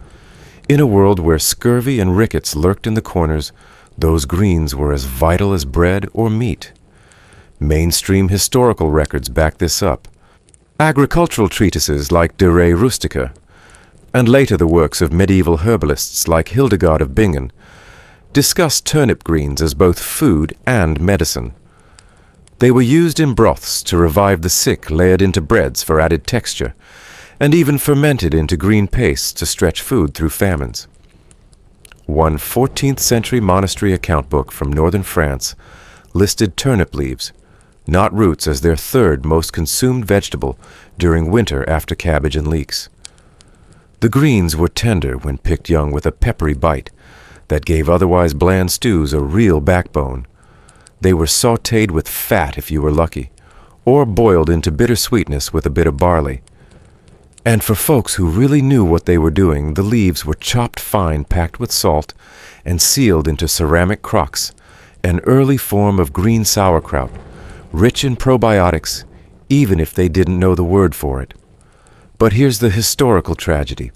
In a world where scurvy and rickets lurked in the corners, those greens were as vital as bread or meat. Mainstream historical records back this up. Agricultural treatises like De Re Rustica, and later the works of medieval herbalists like Hildegard of Bingen, discussed turnip greens as both food and medicine. They were used in broths to revive the sick, layered into breads for added texture, and even fermented into green pastes to stretch food through famines. One 14th century monastery account book from northern France listed turnip leaves, not roots, as their 3rd most consumed vegetable during winter after cabbage and leeks. The greens were tender when picked young, with a peppery bite that gave otherwise bland stews a real backbone. They were sautéed with fat if you were lucky, or boiled into bitter sweetness with a bit of barley. And for folks who really knew what they were doing, the leaves were chopped fine, packed with salt, and sealed into ceramic crocks, an early form of green sauerkraut, rich in probiotics, even if they didn't know the word for it. But here's the historical tragedy.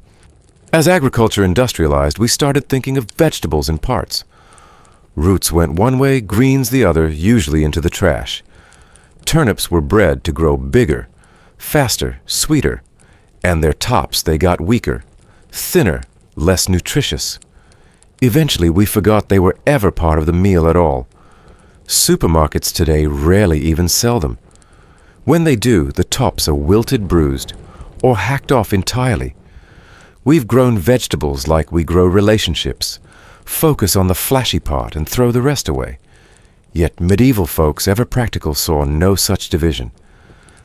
As agriculture industrialized, we started thinking of vegetables in parts. Roots went one way, greens the other, usually into the trash. Turnips were bred to grow bigger, faster, sweeter, and their tops they got weaker, thinner, less nutritious. Eventually we forgot they were ever part of the meal at all. Supermarkets today rarely even sell them. When they do, the tops are wilted, bruised, or hacked off entirely. We've grown vegetables like we grow relationships, focus on the flashy part and throw the rest away. Yet medieval folks, ever practical, saw no such division.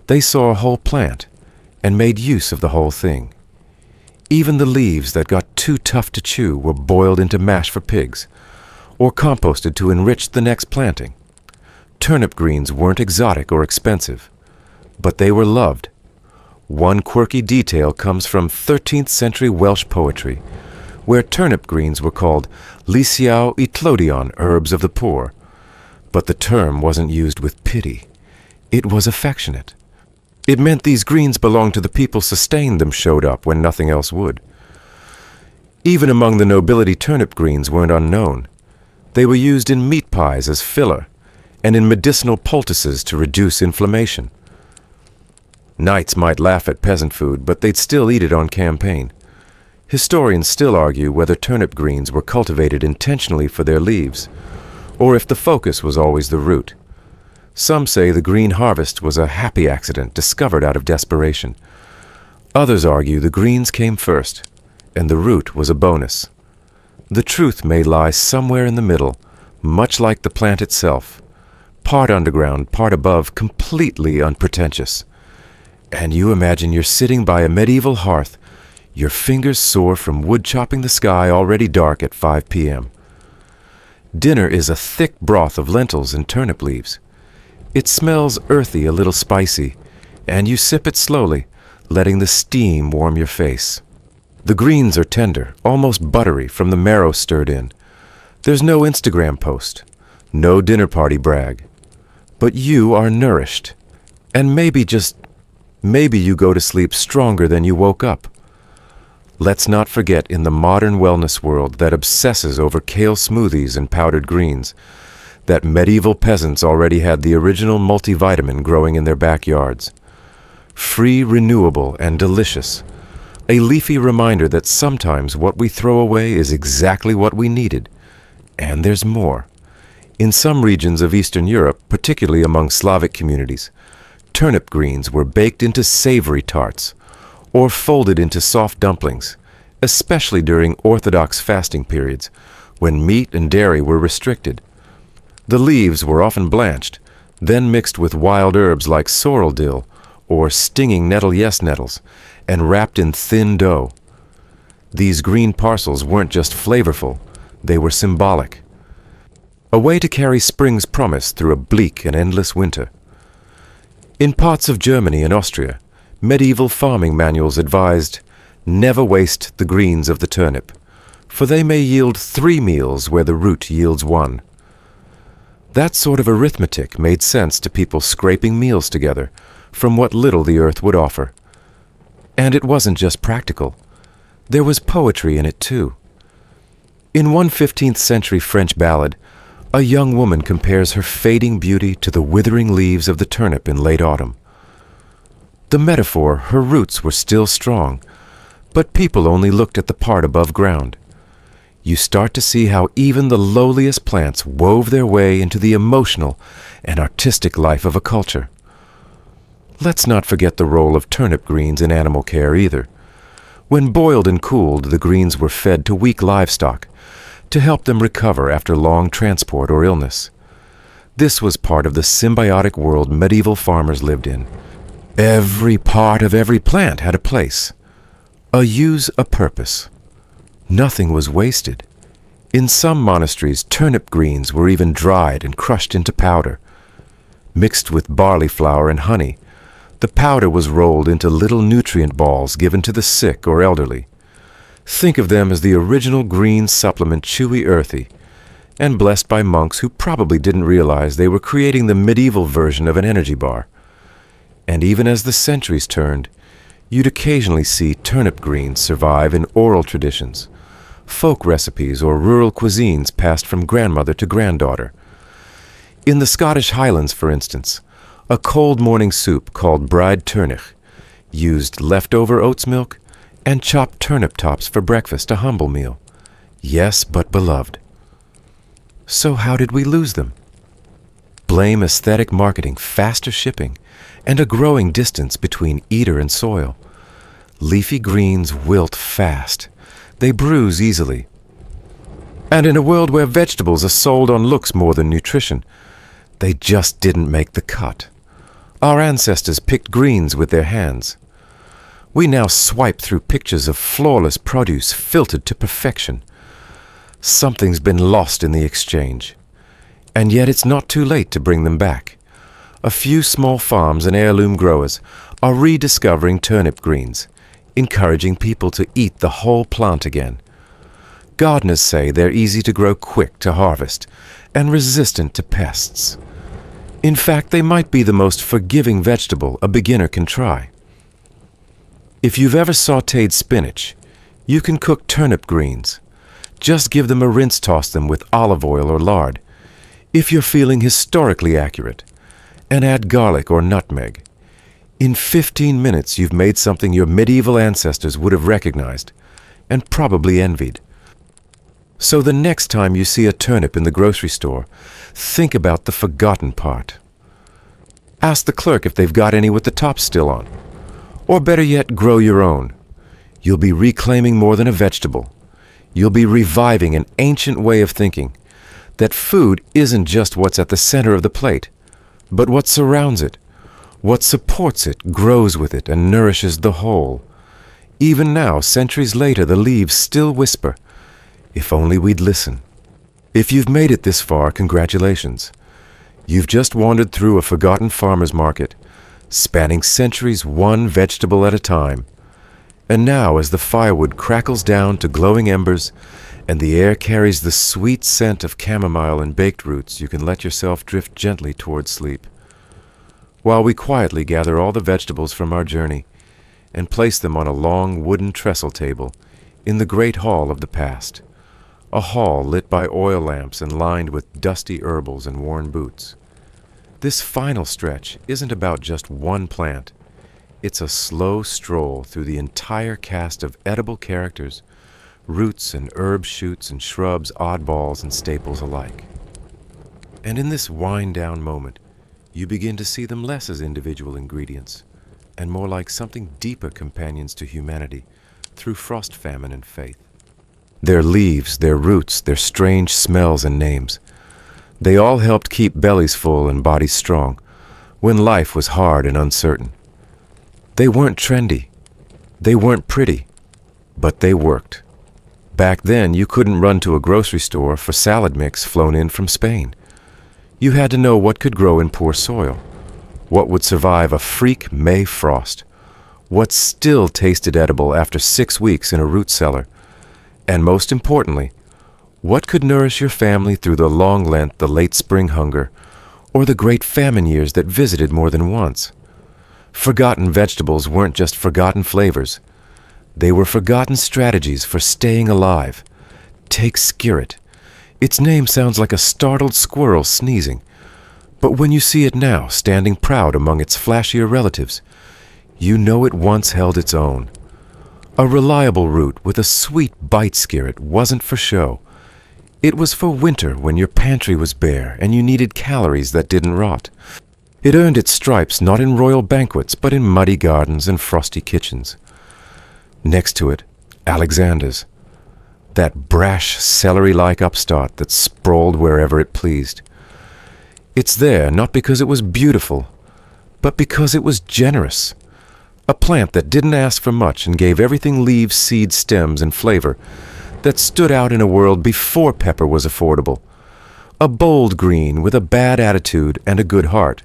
They saw a whole plant, and made use of the whole thing. Even the leaves that got too tough to chew were boiled into mash for pigs, or composted to enrich the next planting. Turnip greens weren't exotic or expensive, but they were loved. One quirky detail comes from 13th century Welsh poetry, where turnip greens were called lysiau itlodion, herbs of the poor. But the term wasn't used with pity. It was affectionate. It meant these greens belonged to the people sustained them showed up when nothing else would. Even among the nobility, turnip greens weren't unknown. They were used in meat pies as filler, and in medicinal poultices to reduce inflammation. Knights might laugh at peasant food, but they'd still eat it on campaign. Historians still argue whether turnip greens were cultivated intentionally for their leaves, or if the focus was always the root. Some say the green harvest was a happy accident discovered out of desperation. Others argue the greens came first, and the root was a bonus. The truth may lie somewhere in the middle, much like the plant itself, part underground, part above, completely unpretentious. And you imagine you're sitting by a medieval hearth, your fingers sore from wood chopping the sky already dark at 5 p.m. Dinner is a thick broth of lentils and turnip leaves. It smells earthy, a little spicy, and you sip it slowly, letting the steam warm your face. The greens are tender, almost buttery from the marrow stirred in. There's no Instagram post, no dinner party brag. But you are nourished, and maybe you go to sleep stronger than you woke up. Let's not forget, in the modern wellness world that obsesses over kale smoothies and powdered greens, that medieval peasants already had the original multivitamin growing in their backyards. Free, renewable, and delicious. A leafy reminder that sometimes what we throw away is exactly what we needed. And there's more. In some regions of Eastern Europe, particularly among Slavic communities, turnip greens were baked into savory tarts, or folded into soft dumplings, especially during Orthodox fasting periods, when meat and dairy were restricted. The leaves were often blanched, then mixed with wild herbs like sorrel dill or stinging nettles, and wrapped in thin dough. These green parcels weren't just flavorful, they were symbolic. A way to carry spring's promise through a bleak and endless winter. In parts of Germany and Austria, medieval farming manuals advised, never waste the greens of the turnip, for they may yield 3 meals where the root yields 1. That sort of arithmetic made sense to people scraping meals together from what little the earth would offer. And it wasn't just practical. There was poetry in it too. In one 15th century French ballad, a young woman compares her fading beauty to the withering leaves of the turnip in late autumn. The metaphor, her roots were still strong, but people only looked at the part above ground. You start to see how even the lowliest plants wove their way into the emotional and artistic life of a culture. Let's not forget the role of turnip greens in animal care either. When boiled and cooled, the greens were fed to weak livestock to help them recover after long transport or illness. This was part of the symbiotic world medieval farmers lived in. Every part of every plant had a place, a use, a purpose. Nothing was wasted. In some monasteries, turnip greens were even dried and crushed into powder. Mixed with barley flour and honey, the powder was rolled into little nutrient balls given to the sick or elderly. Think of them as the original green supplement, chewy, earthy, and blessed by monks who probably didn't realize they were creating the medieval version of an energy bar. And even as the centuries turned, you'd occasionally see turnip greens survive in oral traditions, folk recipes, or rural cuisines passed from grandmother to granddaughter. In the Scottish Highlands, for instance, a cold morning soup called bride turnich used leftover oat's milk and chopped turnip tops for breakfast, a humble meal. Yes, but beloved. So how did we lose them? Blame aesthetic marketing, faster shipping, and a growing distance between eater and soil. Leafy greens wilt fast. They bruise easily. And in a world where vegetables are sold on looks more than nutrition, they just didn't make the cut. Our ancestors picked greens with their hands. We now swipe through pictures of flawless produce filtered to perfection. Something's been lost in the exchange. And yet it's not too late to bring them back. A few small farms and heirloom growers are rediscovering turnip greens, encouraging people to eat the whole plant again. Gardeners say they're easy to grow, quick to harvest, and resistant to pests. In fact, they might be the most forgiving vegetable a beginner can try. If you've ever sautéed spinach, you can cook turnip greens. Just give them a rinse, toss them with olive oil or lard, if you're feeling historically accurate, and add garlic or nutmeg. In 15 minutes, you've made something your medieval ancestors would have recognized and probably envied. So the next time you see a turnip in the grocery store, think about the forgotten part. Ask the clerk if they've got any with the top still on. Or better yet, grow your own. You'll be reclaiming more than a vegetable. You'll be reviving an ancient way of thinking, that food isn't just what's at the center of the plate, but what surrounds it, what supports it, grows with it, and nourishes the whole. Even now, centuries later, the leaves still whisper, "If only we'd listen." If you've made it this far, congratulations. You've just wandered through a forgotten farmer's market, spanning centuries, one vegetable at a time. And now, as the firewood crackles down to glowing embers and the air carries the sweet scent of chamomile and baked roots, you can let yourself drift gently towards sleep, while we quietly gather all the vegetables from our journey and place them on a long wooden trestle table in the great hall of the past, a hall lit by oil lamps and lined with dusty herbals and worn boots. This final stretch isn't about just one plant. It's a slow stroll through the entire cast of edible characters, roots and herb shoots and shrubs, oddballs and staples alike. And in this wind-down moment, you begin to see them less as individual ingredients, and more like something deeper companions to humanity through frost, famine, and faith. Their leaves, their roots, their strange smells and names, they all helped keep bellies full and bodies strong when life was hard and uncertain. They weren't trendy, they weren't pretty, but they worked. Back then, you couldn't run to a grocery store for salad mix flown in from Spain. You had to know what could grow in poor soil, what would survive a freak May frost, what still tasted edible after 6 weeks in a root cellar, and most importantly, what could nourish your family through the long Lent, the late spring hunger, or the great famine years that visited more than once. Forgotten vegetables weren't just forgotten flavors. They were forgotten strategies for staying alive. Take skirret. Its name sounds like a startled squirrel sneezing, but when you see it now, standing proud among its flashier relatives, you know it once held its own. A reliable root with a sweet bite, skirret wasn't for show. It was for winter when your pantry was bare and you needed calories that didn't rot. It earned its stripes not in royal banquets, but in muddy gardens and frosty kitchens. Next to it, Alexander's, that brash, celery-like upstart that sprawled wherever it pleased. It's there not because it was beautiful, but because it was generous. A plant that didn't ask for much and gave everything leaves, seeds, stems, and flavor, that stood out in a world before pepper was affordable. A bold green with a bad attitude and a good heart.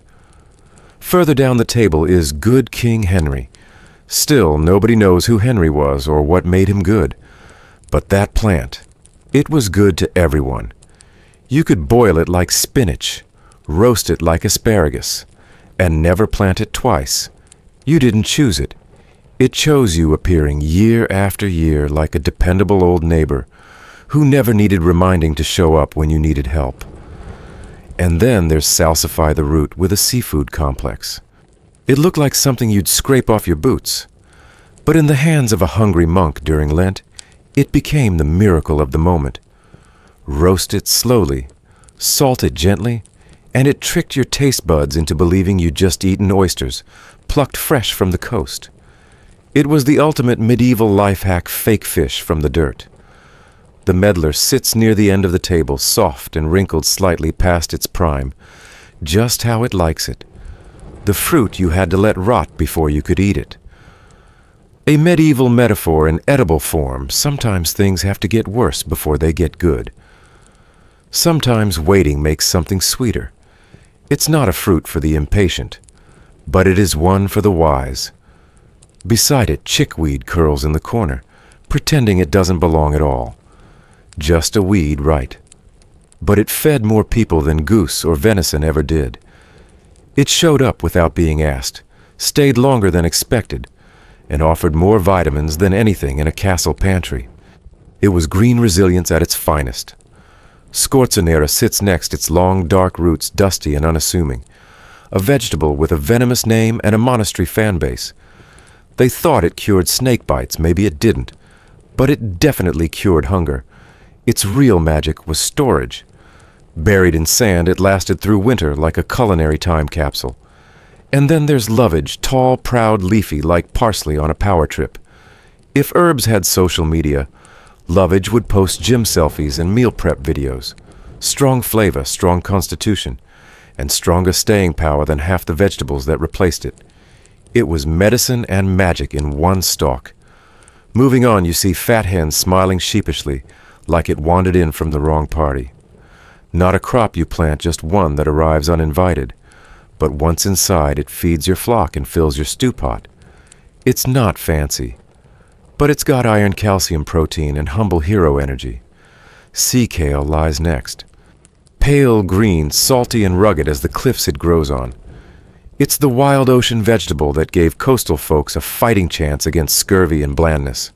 Further down the table is good King Henry. Still, nobody knows who Henry was or what made him good. But that plant, it was good to everyone. You could boil it like spinach, roast it like asparagus, and never plant it twice. You didn't choose it. It chose you, appearing year after year like a dependable old neighbor who never needed reminding to show up when you needed help. And then there's salsify the root with a seafood complex. It looked like something you'd scrape off your boots. But in the hands of a hungry monk during Lent, it became the miracle of the moment. Roast it slowly, salt it gently, and it tricked your taste buds into believing you'd just eaten oysters, plucked fresh from the coast. It was the ultimate medieval life hack, fake fish from the dirt. The medlar sits near the end of the table, soft and wrinkled slightly past its prime, just how it likes it. The fruit you had to let rot before you could eat it. A medieval metaphor in edible form, sometimes things have to get worse before they get good. Sometimes waiting makes something sweeter. It's not a fruit for the impatient, but it is one for the wise. Beside it, chickweed curls in the corner, pretending it doesn't belong at all. Just a weed, right. But it fed more people than goose or venison ever did. It showed up without being asked, stayed longer than expected, and offered more vitamins than anything in a castle pantry. It was green resilience at its finest. Scorzonera sits next, its long, dark roots dusty and unassuming, a vegetable with a venomous name and a monastery fan base. They thought it cured snake bites, maybe it didn't, but it definitely cured hunger. Its real magic was storage. Buried in sand, it lasted through winter like a culinary time capsule. And then there's lovage, tall, proud, leafy, like parsley on a power trip. If herbs had social media, lovage would post gym selfies and meal prep videos. Strong flavor, strong constitution, and stronger staying power than half the vegetables that replaced it. It was medicine and magic in one stalk. Moving on, you see fat hens smiling sheepishly, like it wandered in from the wrong party. Not a crop you plant, just one that arrives uninvited. But once inside, it feeds your flock and fills your stew pot. It's not fancy, but it's got iron, calcium, protein, and humble hero energy. Sea kale lies next. Pale green, salty and rugged as the cliffs it grows on. It's the wild ocean vegetable that gave coastal folks a fighting chance against scurvy and blandness.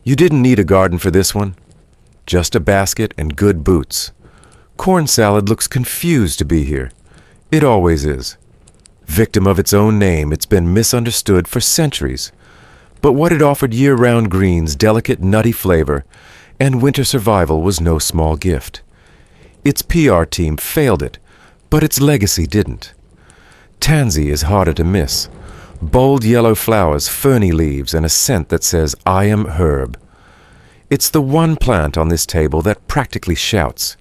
You didn't need a garden for this one, just a basket and good boots. Corn salad looks confused to be here. It always is. Victim of its own name, it's been misunderstood for centuries. But what it offered year-round greens, delicate nutty flavor, and winter survival was no small gift. Its PR team failed it, but its legacy didn't. Tansy is harder to miss. Bold yellow flowers, ferny leaves, and a scent that says, "I am herb." It's the one plant on this table that practically shouts.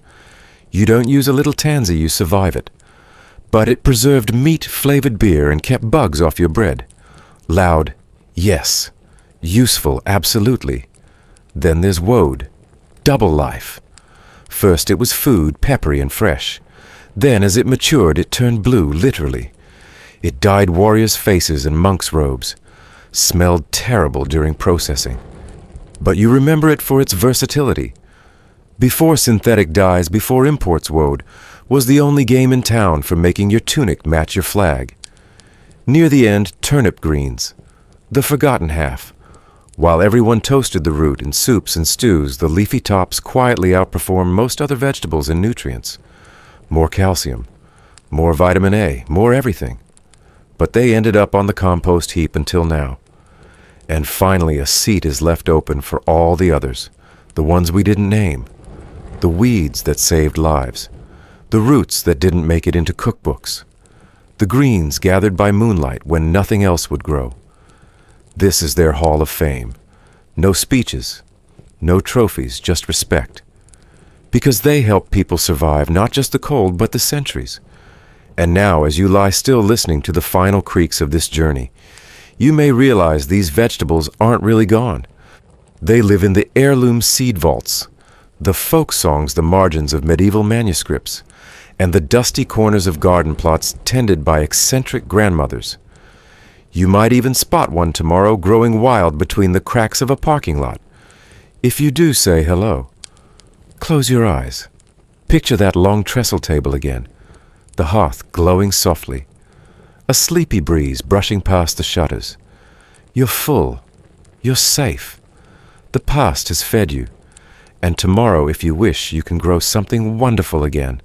You don't use a little tansy, you survive it. But it preserved meat-flavored beer and kept bugs off your bread. Loud, yes. Useful, absolutely. Then there's woad. Double life. First it was food, peppery and fresh. Then as it matured, it turned blue, literally. It dyed warriors' faces and monks' robes. Smelled terrible during processing. But you remember it for its versatility. Before synthetic dyes, before imports, woad was the only game in town for making your tunic match your flag. Near the end, turnip greens, the forgotten half. While everyone toasted the root in soups and stews, the leafy tops quietly outperform most other vegetables in nutrients. More calcium, more vitamin A, more everything. But they ended up on the compost heap until now. And finally a seat is left open for all the others, the ones we didn't name, the weeds that saved lives, the roots that didn't make it into cookbooks, the greens gathered by moonlight when nothing else would grow. This is their hall of fame. No speeches, no trophies, just respect. Because they help people survive not just the cold, but the centuries. And now, as you lie still listening to the final creaks of this journey, you may realize these vegetables aren't really gone. They live in the heirloom seed vaults, the folk songs, the margins of medieval manuscripts, and the dusty corners of garden plots tended by eccentric grandmothers. You might even spot one tomorrow growing wild between the cracks of a parking lot. If you do, say hello. Close your eyes. Picture that long trestle table again, the hearth glowing softly, a sleepy breeze brushing past the shutters. You're full. You're safe. The past has fed you. And tomorrow, if you wish, you can grow something wonderful again.